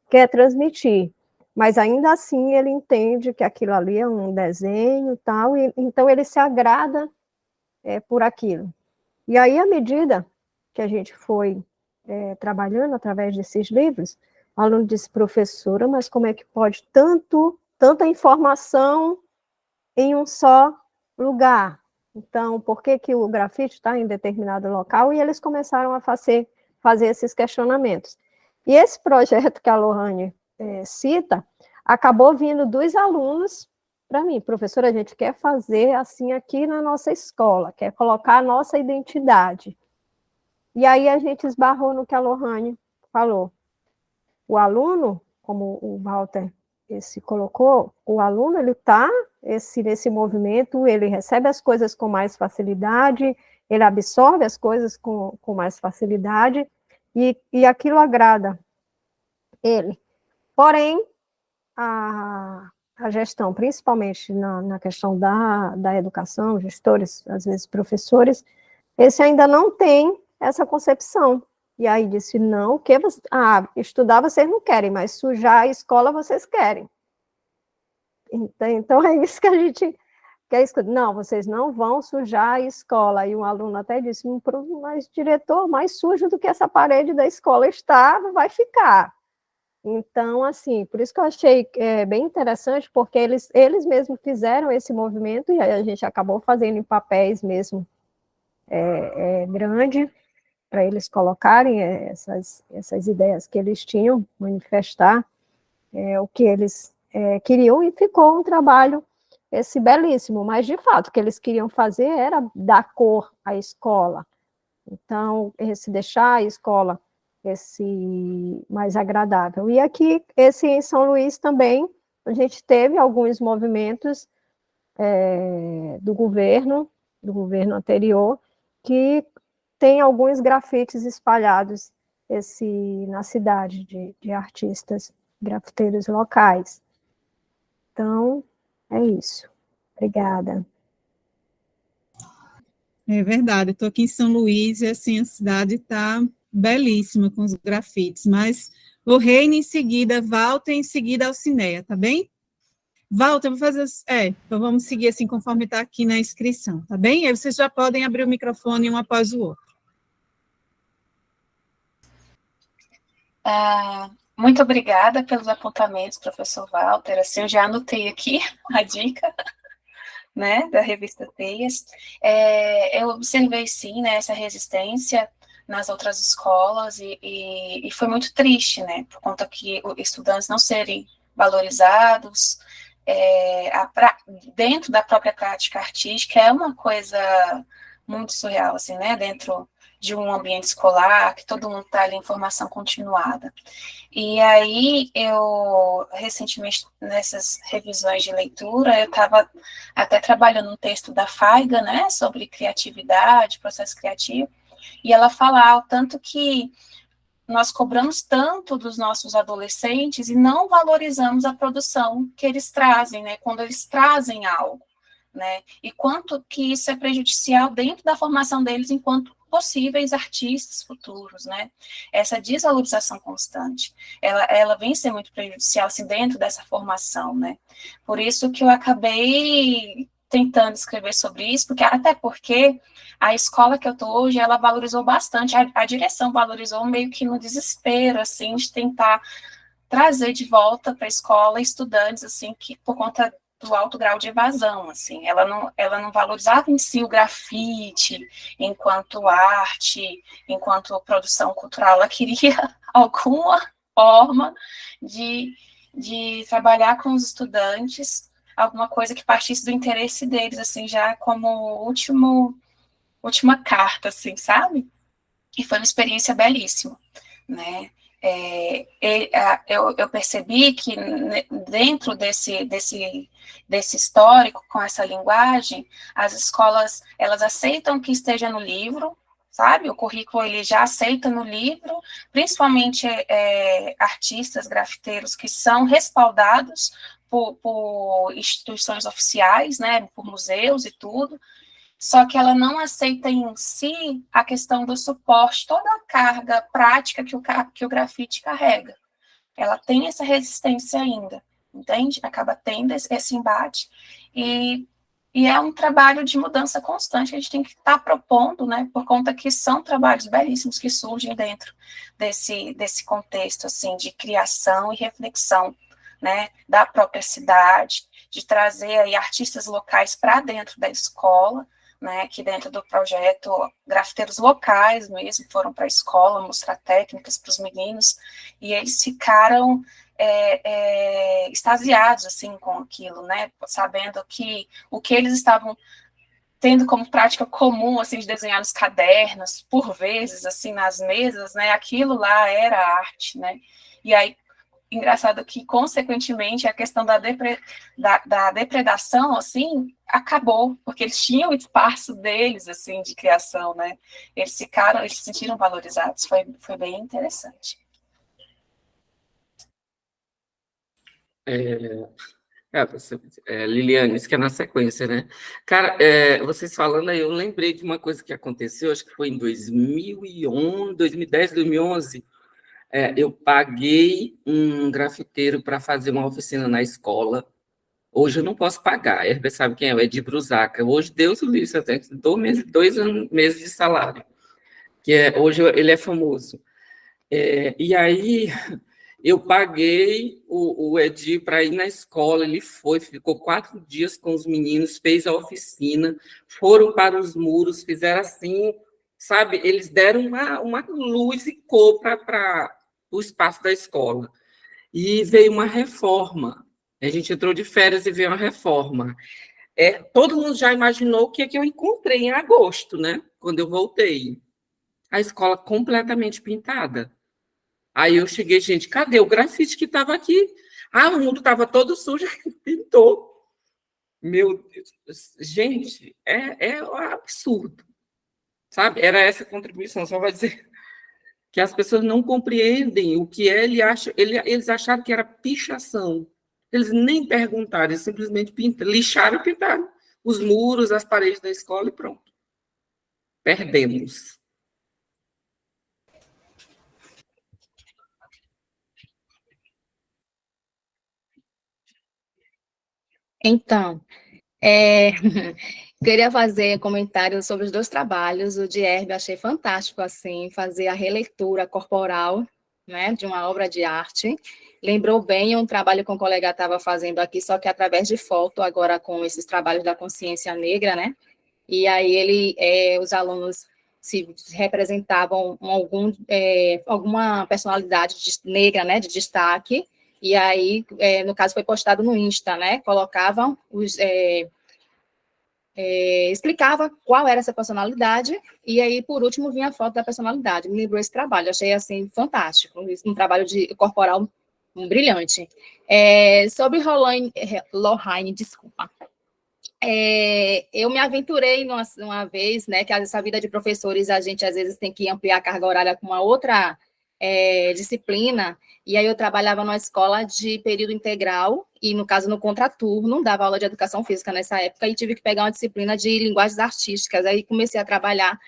quer transmitir, mas ainda assim ele entende que aquilo ali é um desenho e tal, e então ele se agrada por aquilo. E aí, à medida que a gente foi trabalhando através desses livros, o aluno disse: professora, mas como é que pode tanta informação em um só lugar? Então, por que o grafite está em determinado local? E eles começaram a fazer esses questionamentos. E esse projeto que a Lohane cita, acabou vindo dos alunos para mim: professora, a gente quer fazer assim aqui na nossa escola, quer colocar a nossa identidade. E aí a gente esbarrou no que a Lohane falou. O aluno, como o Walter colocou, o aluno, ele está nesse movimento, ele recebe as coisas com mais facilidade, ele absorve as coisas com mais facilidade, e aquilo agrada ele. Porém, a gestão, principalmente na questão da educação, gestores, às vezes professores, esse ainda não tem essa concepção. E aí disse: não, estudar vocês não querem, mas sujar a escola vocês querem. Então é isso que a gente quer escutar. Não, vocês não vão sujar a escola. E um aluno até disse: mas diretor, mais sujo do que essa parede da escola está, não vai ficar. Então, assim, por isso que eu achei bem interessante, porque eles mesmos fizeram esse movimento, e aí a gente acabou fazendo em papéis mesmo grande, para eles colocarem essas ideias que eles tinham, manifestar o que eles queriam, e ficou um trabalho belíssimo, mas, de fato, o que eles queriam fazer era dar cor à escola. Então, deixar a escola mais agradável. E aqui, em São Luís também, a gente teve alguns movimentos do governo anterior, que tem alguns grafites espalhados na cidade de artistas grafiteiros locais. Então, é isso. Obrigada. É verdade, estou aqui em São Luís e, assim, a cidade está belíssima com os grafites, mas Lorraine em seguida, Walter em seguida, Alcineia, tá bem? Walter, eu vou fazer, então vamos seguir assim, conforme está aqui na inscrição, tá bem? Aí vocês já podem abrir o microfone um após o outro. Muito obrigada pelos apontamentos, professor Walter, assim, eu já anotei aqui a dica, né, da revista Teias. Eu observei, sim, né, essa resistência nas outras escolas, e foi muito triste, né, por conta que os estudantes não serem valorizados, dentro da própria prática artística, é uma coisa muito surreal, assim, né, dentro de um ambiente escolar, que todo mundo está ali em formação continuada. E aí, eu, recentemente, nessas revisões de leitura, eu estava até trabalhando um texto da Faiga, né, sobre criatividade, processo criativo, e ela fala o tanto que nós cobramos tanto dos nossos adolescentes e não valorizamos a produção que eles trazem, né, quando eles trazem algo, né, e quanto que isso é prejudicial dentro da formação deles enquanto possíveis artistas futuros, né, essa desvalorização constante, ela vem ser muito prejudicial, assim, dentro dessa formação, né, por isso que eu acabei tentando escrever sobre isso, até porque a escola que eu estou hoje, ela valorizou bastante, a direção valorizou meio que no desespero, assim, de tentar trazer de volta para a escola estudantes, assim, que por conta do alto grau de evasão, assim, ela não valorizava em si o grafite enquanto arte, enquanto produção cultural, ela queria alguma forma de trabalhar com os estudantes, alguma coisa que partisse do interesse deles, assim, já como última carta, assim, sabe? E foi uma experiência belíssima, né? Eu percebi que dentro desse histórico, com essa linguagem, as escolas, elas aceitam que esteja no livro, sabe? O currículo, ele já aceita no livro, principalmente artistas, grafiteiros que são respaldados por instituições oficiais, né? Por museus e tudo, só que ela não aceita em si a questão do suporte, toda a carga prática que o grafite carrega. Ela tem essa resistência ainda, entende? Acaba tendo esse embate, e é um trabalho de mudança constante que a gente tem que estar propondo, né, por conta que são trabalhos belíssimos que surgem dentro desse contexto, assim, de criação e reflexão, né, da própria cidade, de trazer aí artistas locais para dentro da escola, né, que dentro do projeto, grafiteiros locais mesmo foram para a escola mostrar técnicas para os meninos, e eles ficaram extasiados, assim, com aquilo, né, sabendo que o que eles estavam tendo como prática comum, assim, de desenhar nos cadernos, por vezes, assim, nas mesas, né, aquilo lá era arte, né, e aí, engraçado que, consequentemente, a questão da depredação, assim, acabou, porque eles tinham o espaço deles, assim, de criação, né? Eles se sentiram valorizados, foi bem interessante. Liliane, isso que é na sequência, né? Cara, vocês falando aí, eu lembrei de uma coisa que aconteceu, acho que foi em 2011, 2010, 2011, eu paguei um grafiteiro para fazer uma oficina na escola. Hoje eu não posso pagar. A Herber sabe quem é, o Edi Brusaca. Hoje, Deus o livre, eu tenho 2 meses de salário. Hoje ele é famoso. E aí eu paguei o Edi para ir na escola. Ele ficou 4 dias com os meninos, fez a oficina, foram para os muros, fizeram assim sabe? Eles deram uma luz e cor para o espaço da escola. E veio uma reforma. A gente entrou de férias e veio uma reforma. Todo mundo já imaginou o que eu encontrei em agosto, né? Quando eu voltei. A escola completamente pintada. Aí eu cheguei, gente, cadê o grafite que estava aqui? O mundo estava todo sujo, pintou. Meu Deus, gente, é um absurdo, sabe? Era essa contribuição, só vai dizer que as pessoas não compreendem o que é, eles acharam que era pichação. Eles nem perguntaram, eles simplesmente lixaram e pintaram os muros, as paredes da escola e pronto. Perdemos. Então, queria fazer comentários sobre os 2 trabalhos. O de Herbie achei fantástico, assim, fazer a releitura corporal, né, de uma obra de arte. Lembrou bem um trabalho que um colega estava fazendo aqui, só que através de foto, agora com esses trabalhos da consciência negra, né? E aí os alunos se representavam alguma personalidade negra, né, de destaque. E aí, no caso, foi postado no Insta, né? Colocavam explicava qual era essa personalidade, e aí, por último, vinha a foto da personalidade. Me lembrou esse trabalho, achei, assim, fantástico, um trabalho corporal brilhante. Sobre Lohane, desculpa. Eu me aventurei uma vez, né, que essa vida de professores, a gente, às vezes, tem que ampliar a carga horária com uma outra disciplina, e aí eu trabalhava numa escola de período integral, e no caso no contraturno, dava aula de educação física nessa época, e tive que pegar uma disciplina de linguagens artísticas, aí comecei a trabalhar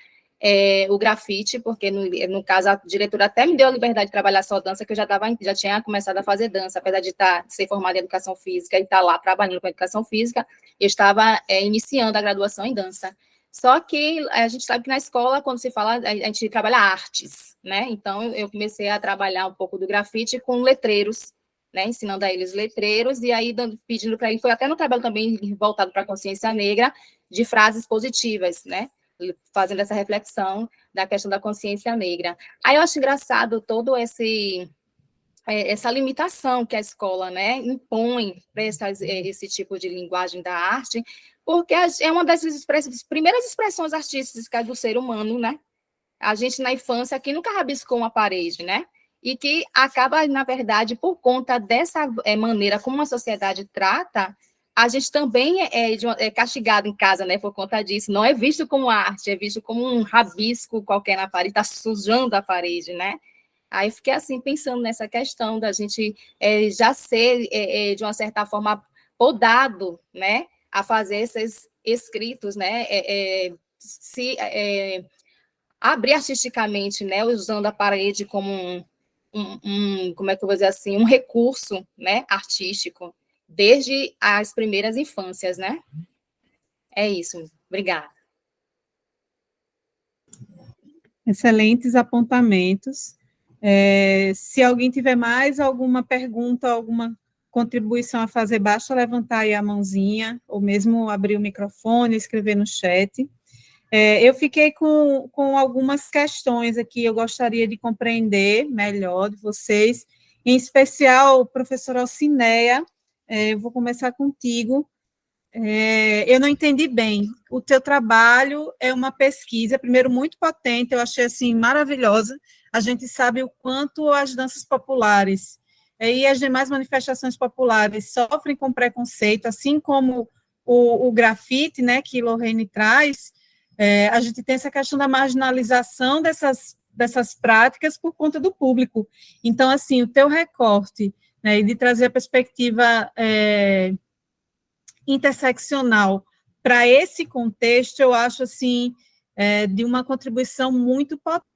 o grafite, porque no caso a diretora até me deu a liberdade de trabalhar só dança, que eu já tinha começado a fazer dança, apesar de ser formada em educação física e estar lá trabalhando com educação física, eu estava iniciando a graduação em dança. Só que a gente sabe que na escola, quando se fala, a gente trabalha artes, né? Então, eu comecei a trabalhar um pouco do grafite com letreiros, né? Ensinando a eles letreiros, e aí pedindo para ele, foi até no trabalho também voltado para a consciência negra, de frases positivas, né? Fazendo essa reflexão da questão da consciência negra. Aí eu acho engraçado todo essa limitação que a escola, né, impõe para esse tipo de linguagem da arte, porque é uma das primeiras expressões artísticas do ser humano, né? A gente, na infância, aqui nunca rabiscou uma parede, né? E que acaba, na verdade, por conta dessa maneira como a sociedade trata, a gente também é castigado em casa, né, por conta disso. Não é visto como arte, é visto como um rabisco qualquer na parede, está sujando a parede, né? Aí fiquei assim, pensando nessa questão da gente já ser, de uma certa forma, podado, né, a fazer esses escritos, né, abrir artisticamente, né, usando a parede como como é que eu vou dizer assim, um recurso, né, artístico, desde as primeiras infâncias, né? É isso. Obrigada. Excelentes apontamentos. Se alguém tiver mais alguma pergunta, alguma contribuição a fazer, basta levantar aí a mãozinha, ou mesmo abrir o microfone, escrever no chat. Eu fiquei com algumas questões aqui, eu gostaria de compreender melhor de vocês, em especial, professora Alcineia, eu vou começar contigo. Eu não entendi bem. O teu trabalho é uma pesquisa, primeiro, muito potente, eu achei, assim, maravilhosa. A gente sabe o quanto as danças populares e as demais manifestações populares sofrem com preconceito, assim como o grafite, né, que Lorraine traz. A gente tem essa questão da marginalização dessas práticas por conta do público. Então, assim, o teu recorte, né, e de trazer a perspectiva interseccional para esse contexto, eu acho, assim, de uma contribuição muito potente.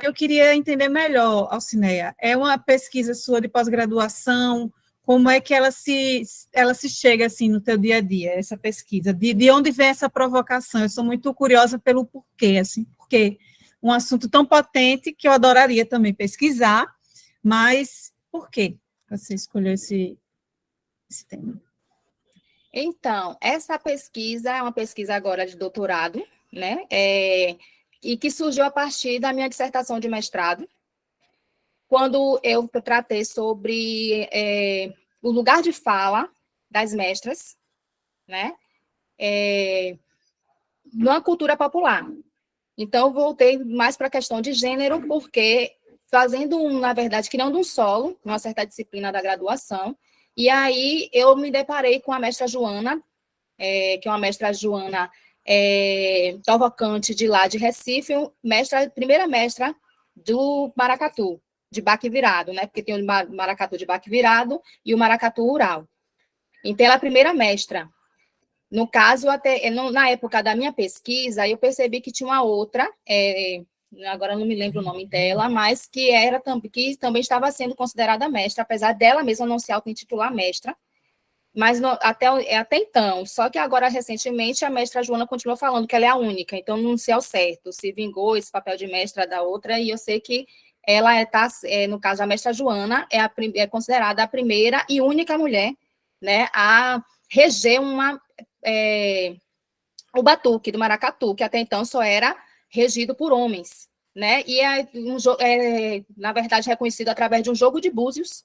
Eu queria entender melhor, Alcineia, é uma pesquisa sua de pós-graduação, como é que ela se chega, assim, no teu dia a dia, essa pesquisa? De onde vem essa provocação? Eu sou muito curiosa pelo porquê, assim, porque um assunto tão potente que eu adoraria também pesquisar, mas por que você escolheu esse tema? Então, essa pesquisa é uma pesquisa agora de doutorado, né? e que surgiu a partir da minha dissertação de mestrado, quando eu tratei sobre o lugar de fala das mestras, né, na cultura popular. Então, eu voltei mais para a questão de gênero, porque fazendo, na verdade, criando um solo, uma certa disciplina da graduação, e aí eu me deparei com a mestra Joana, que é uma mestra Joana Cavalcante, de lá de Recife, primeira mestra do maracatu, de baque virado, né? Porque tem o maracatu de baque virado e o maracatu rural. Então, ela é a primeira mestra. No caso, até na época da minha pesquisa, eu percebi que tinha uma outra, agora não me lembro o nome dela, mas que também estava sendo considerada mestra, apesar dela mesma não se auto-intitular mestra, mas até então. Só que agora, recentemente, a mestra Joana continuou falando que ela é a única, então não sei ao certo se vingou esse papel de mestra da outra, e eu sei que ela no caso, a mestra Joana é considerada a primeira e única mulher, né, a reger o batuque do maracatu, que até então só era regido por homens, né? E na verdade, reconhecido através de um jogo de búzios.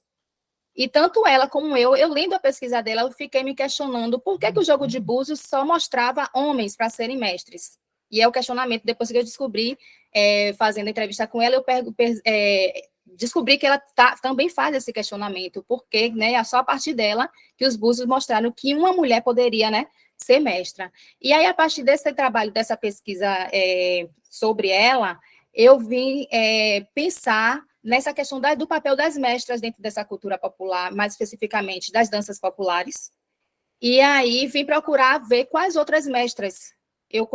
E tanto ela como eu lendo a pesquisa dela, eu fiquei me questionando por que o jogo de búzios só mostrava homens para serem mestres. E é o questionamento, depois que eu descobri, fazendo entrevista com ela, eu descobri que ela também faz esse questionamento, porque, né, é só a partir dela que os búzios mostraram que uma mulher poderia, né, ser mestra. E aí, a partir desse trabalho, dessa pesquisa sobre ela, eu vim pensar nessa questão do papel das mestras dentro dessa cultura popular, mais especificamente das danças populares, e aí vim procurar ver quais outras mestras eu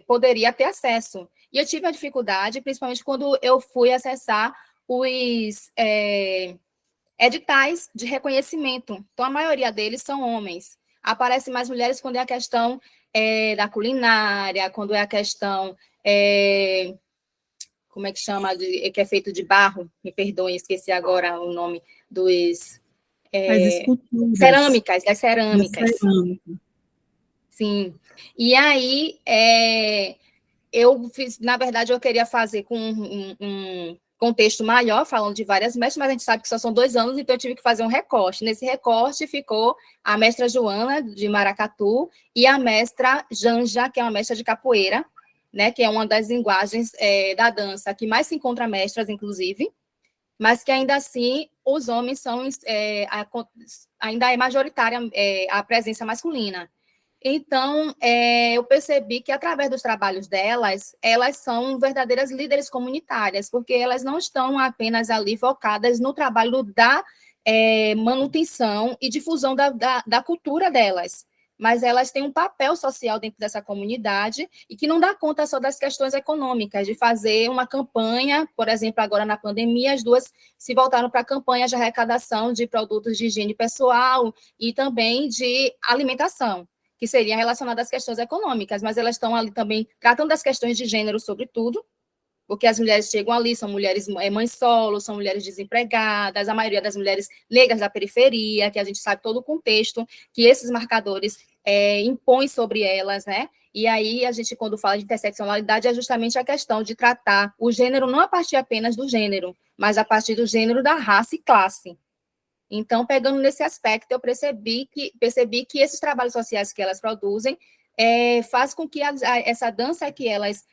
poderia ter acesso. E eu tive a dificuldade, principalmente quando eu fui acessar os editais de reconhecimento. Então, a maioria deles são homens. Aparecem mais mulheres quando é a questão da culinária, quando é a questão, como é que chama, que é feito de barro, me perdoem, esqueci agora o nome dos... As esculturas. Cerâmicas, das cerâmicas. Cerâmica. Sim. E aí, eu fiz, na verdade, eu queria fazer com um contexto maior, falando de várias mestras, mas a gente sabe que só são 2 anos, então eu tive que fazer um recorte. Nesse recorte ficou a mestra Joana, de maracatu, e a mestra Janja, que é uma mestra de capoeira, né, que é uma das linguagens da dança que mais se encontra mestras, inclusive, mas que ainda assim os homens são, ainda é majoritária a presença masculina. Então, eu percebi que, através dos trabalhos delas, elas são verdadeiras líderes comunitárias, porque elas não estão apenas ali focadas no trabalho da manutenção e difusão da cultura delas, mas elas têm um papel social dentro dessa comunidade e que não dá conta só das questões econômicas, de fazer uma campanha, por exemplo, agora na pandemia, as duas se voltaram para campanhas de arrecadação de produtos de higiene pessoal e também de alimentação, que seria relacionada às questões econômicas, mas elas estão ali também tratando das questões de gênero, sobretudo, porque as mulheres chegam ali, são mulheres mães solo, são mulheres desempregadas, a maioria das mulheres negras da periferia, que a gente sabe todo o contexto que esses marcadores impõem sobre elas, né? E aí, a gente, quando fala de interseccionalidade, é justamente a questão de tratar o gênero não a partir apenas do gênero, mas a partir do gênero da raça e classe. Então, pegando nesse aspecto, eu percebi que esses trabalhos sociais que elas produzem faz com que essa dança que elas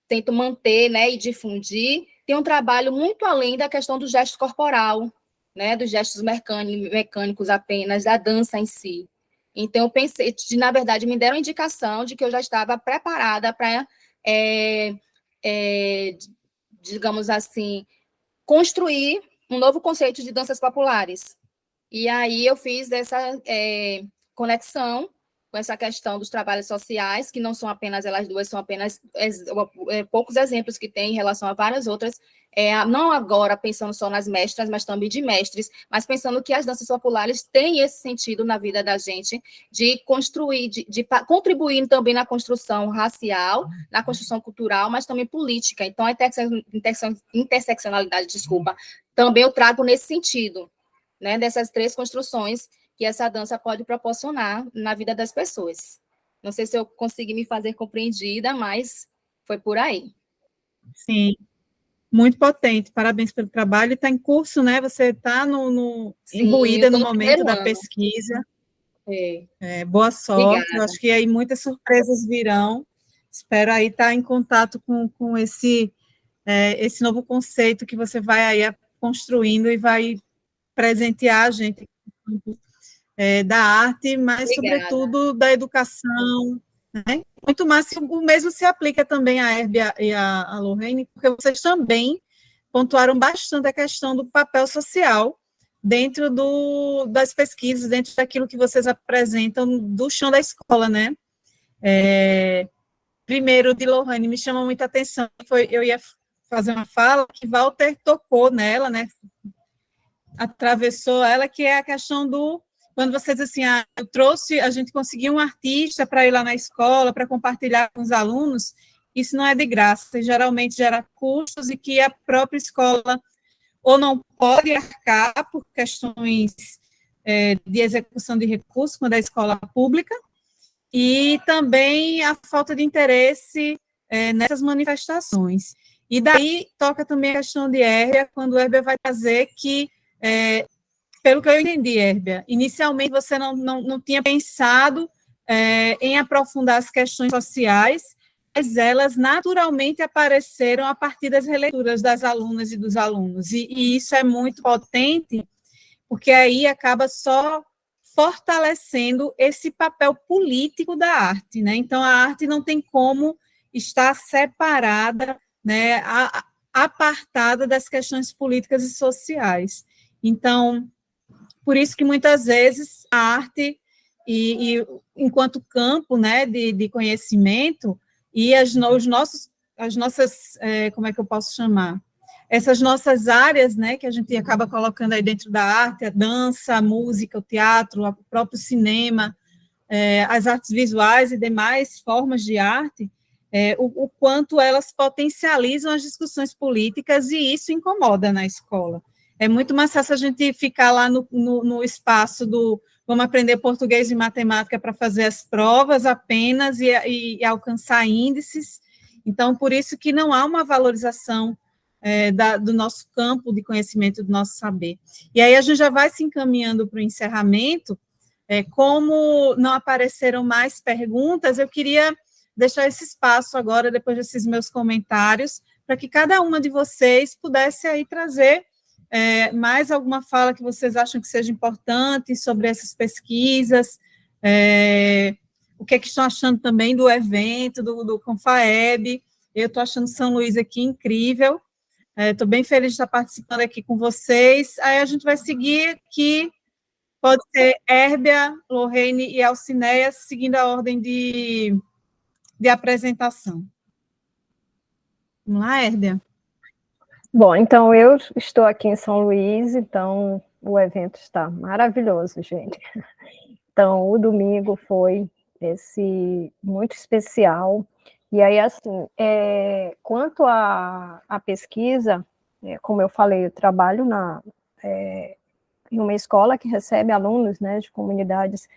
tentam manter, né, e difundir tenha um trabalho muito além da questão do gesto corporal, né, dos gestos mecânicos apenas, da dança em si. Então, eu pensei, na verdade, me deram a indicação de que eu já estava preparada para, digamos assim, construir um novo conceito de danças populares. E aí eu fiz essa conexão com essa questão dos trabalhos sociais, que não são apenas elas duas, são apenas poucos exemplos que tem em relação a várias outras, não agora pensando só nas mestras, mas também de mestres, mas pensando que as danças populares têm esse sentido na vida da gente, de construir, de contribuir também na construção racial, na construção cultural, mas também política. Então, a interseccionalidade, também eu trago nesse sentido, né, dessas 3 construções que essa dança pode proporcionar na vida das pessoas. Não sei se eu consegui me fazer compreendida, mas Foi por aí. Sim, muito potente. Parabéns pelo trabalho. Está em curso, né? Você está Sim, eu imbuída estou no no momento primeiro da ano. pesquisa. Boa sorte. Eu Obrigada. acho que aí muitas surpresas virão. Espero aí estar em contato com esse novo conceito que você vai aí construindo e vai presentear a gente da arte, mas, Obrigada. sobretudo, da educação, né? Muito mais, o mesmo se aplica também à Herbia e à Lorraine, porque vocês também pontuaram bastante a questão do papel social dentro das pesquisas, dentro daquilo que vocês apresentam do chão da escola, né? Primeiro, de Lorraine, me chamou muita atenção, eu ia fazer uma fala que Walter tocou nela, né? Atravessou ela, que é a questão quando você diz assim, a gente conseguiu um artista para ir lá na escola, para compartilhar com os alunos, isso não é de graça, geralmente gera custos e que a própria escola ou não pode arcar por questões de execução de recursos, quando é escola pública, e também a falta de interesse nessas manifestações. E daí toca também a questão de Herbia, quando o Herbia vai trazer que, pelo que eu entendi, Herbia, inicialmente você não tinha pensado em aprofundar as questões sociais, mas elas naturalmente apareceram a partir das releituras das alunas e dos alunos, e isso é muito potente, porque aí acaba só fortalecendo esse papel político da arte, né? Então, a arte não tem como estar separada, né, apartada das questões políticas e sociais. Então, por isso que muitas vezes a arte, enquanto campo, né, de conhecimento, e as nossas, como é que eu posso chamar? Essas nossas áreas, né, que a gente acaba colocando aí dentro da arte, a dança, a música, o teatro, o próprio cinema, as artes visuais e demais formas de arte, o quanto elas potencializam as discussões políticas, e isso incomoda na escola. É muito mais fácil a gente ficar lá no espaço vamos aprender português e matemática para fazer as provas apenas e alcançar índices. Então, por isso que não há uma valorização do nosso campo de conhecimento, do nosso saber. E aí a gente já vai se encaminhando para o encerramento. Como não apareceram mais perguntas, eu queria deixar esse espaço agora, depois desses meus comentários, para que cada uma de vocês pudesse aí trazer mais alguma fala que vocês acham que seja importante sobre essas pesquisas, o que é que estão achando também do evento, do Confaeb. Eu estou achando São Luís aqui incrível, estou bem feliz de estar participando aqui com vocês. Aí a gente vai seguir aqui, pode ser Herbia, Lorraine e Alcineia, seguindo a ordem de apresentação. Vamos lá, Herbia? Bom, então eu estou aqui em São Luís, então o evento está maravilhoso, gente. Então, o domingo foi muito especial. E aí, assim, quanto à pesquisa, como eu falei, eu trabalho em uma escola que recebe alunos, né, de comunidades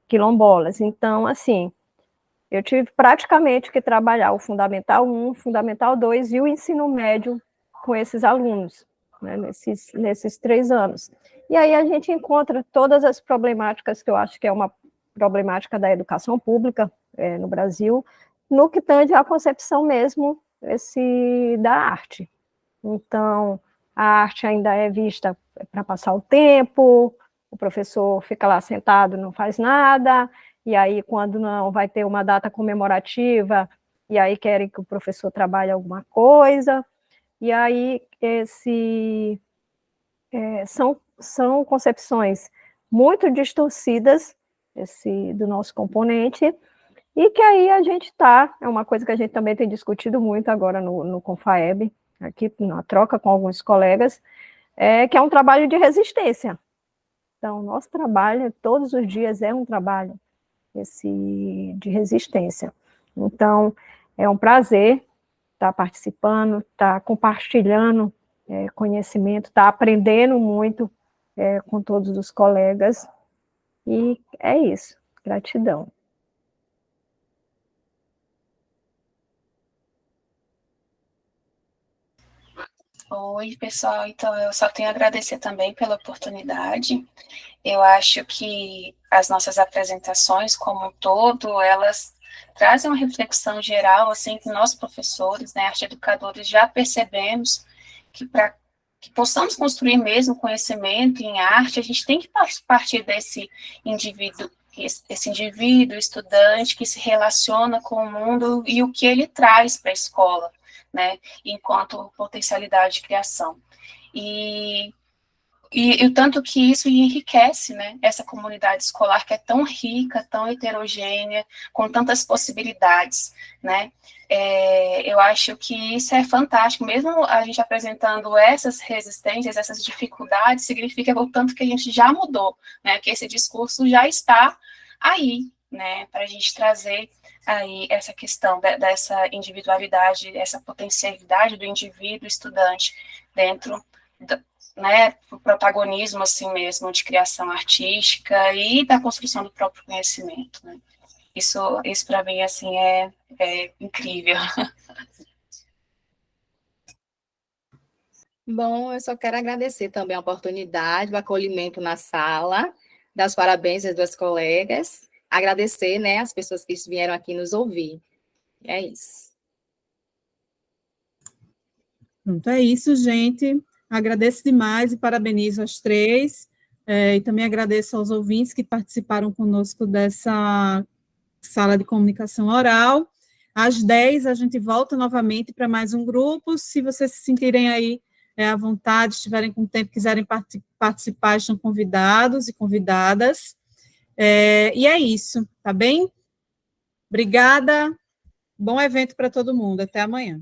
quilombolas. Então, assim, eu tive praticamente que trabalhar o Fundamental 1, Fundamental 2 e o ensino médio com esses alunos, né, nesses 3 anos. E aí a gente encontra todas as problemáticas que eu acho que é uma problemática da educação pública no Brasil, no que tange à concepção mesmo da arte. Então, a arte ainda é vista para passar o tempo, o professor fica lá sentado, não faz nada, e aí quando não vai ter uma data comemorativa, e aí querem que o professor trabalhe alguma coisa, e aí são concepções muito distorcidas do nosso componente, e que aí a gente é uma coisa que a gente também tem discutido muito agora no Confaeb, aqui na troca com alguns colegas, que é um trabalho de resistência. Então, nosso trabalho, todos os dias, é um trabalho de resistência. Então, é um prazer estar participando, estar compartilhando conhecimento, estar aprendendo muito com todos os colegas, e é isso. Gratidão. Oi, pessoal. Então, eu só tenho a agradecer também pela oportunidade. Eu acho que as nossas apresentações, como um todo, elas trazem uma reflexão geral, assim, que nós professores, né, arte educadores, já percebemos que para que possamos construir mesmo conhecimento em arte, a gente tem que partir desse indivíduo, esse indivíduo, estudante, que se relaciona com o mundo e o que ele traz para a escola, né, enquanto potencialidade de criação. E o tanto que isso enriquece, né, essa comunidade escolar que é tão rica, tão heterogênea, com tantas possibilidades, né, eu acho que isso é fantástico, mesmo a gente apresentando essas resistências, essas dificuldades, significa o tanto que a gente já mudou, né, que esse discurso já está aí, né, para a gente trazer aí essa questão dessa individualidade, essa potencialidade do indivíduo estudante dentro né, o protagonismo, assim mesmo, de criação artística e da construção do próprio conhecimento, né. Isso para mim, assim, é incrível. Bom, eu só quero agradecer também a oportunidade, o acolhimento na sala, dar os parabéns às duas colegas, agradecer, né, as pessoas que vieram aqui nos ouvir. É isso. Pronto, é isso, gente. Agradeço demais e parabenizo as três. E também agradeço aos ouvintes que participaram conosco dessa sala de comunicação oral. Às 10 a gente volta novamente para mais um grupo. Se vocês se sentirem aí à vontade, estiverem com tempo, quiserem participar, estão convidados e convidadas. E é isso, tá bem? Obrigada. Bom evento para todo mundo. Até amanhã.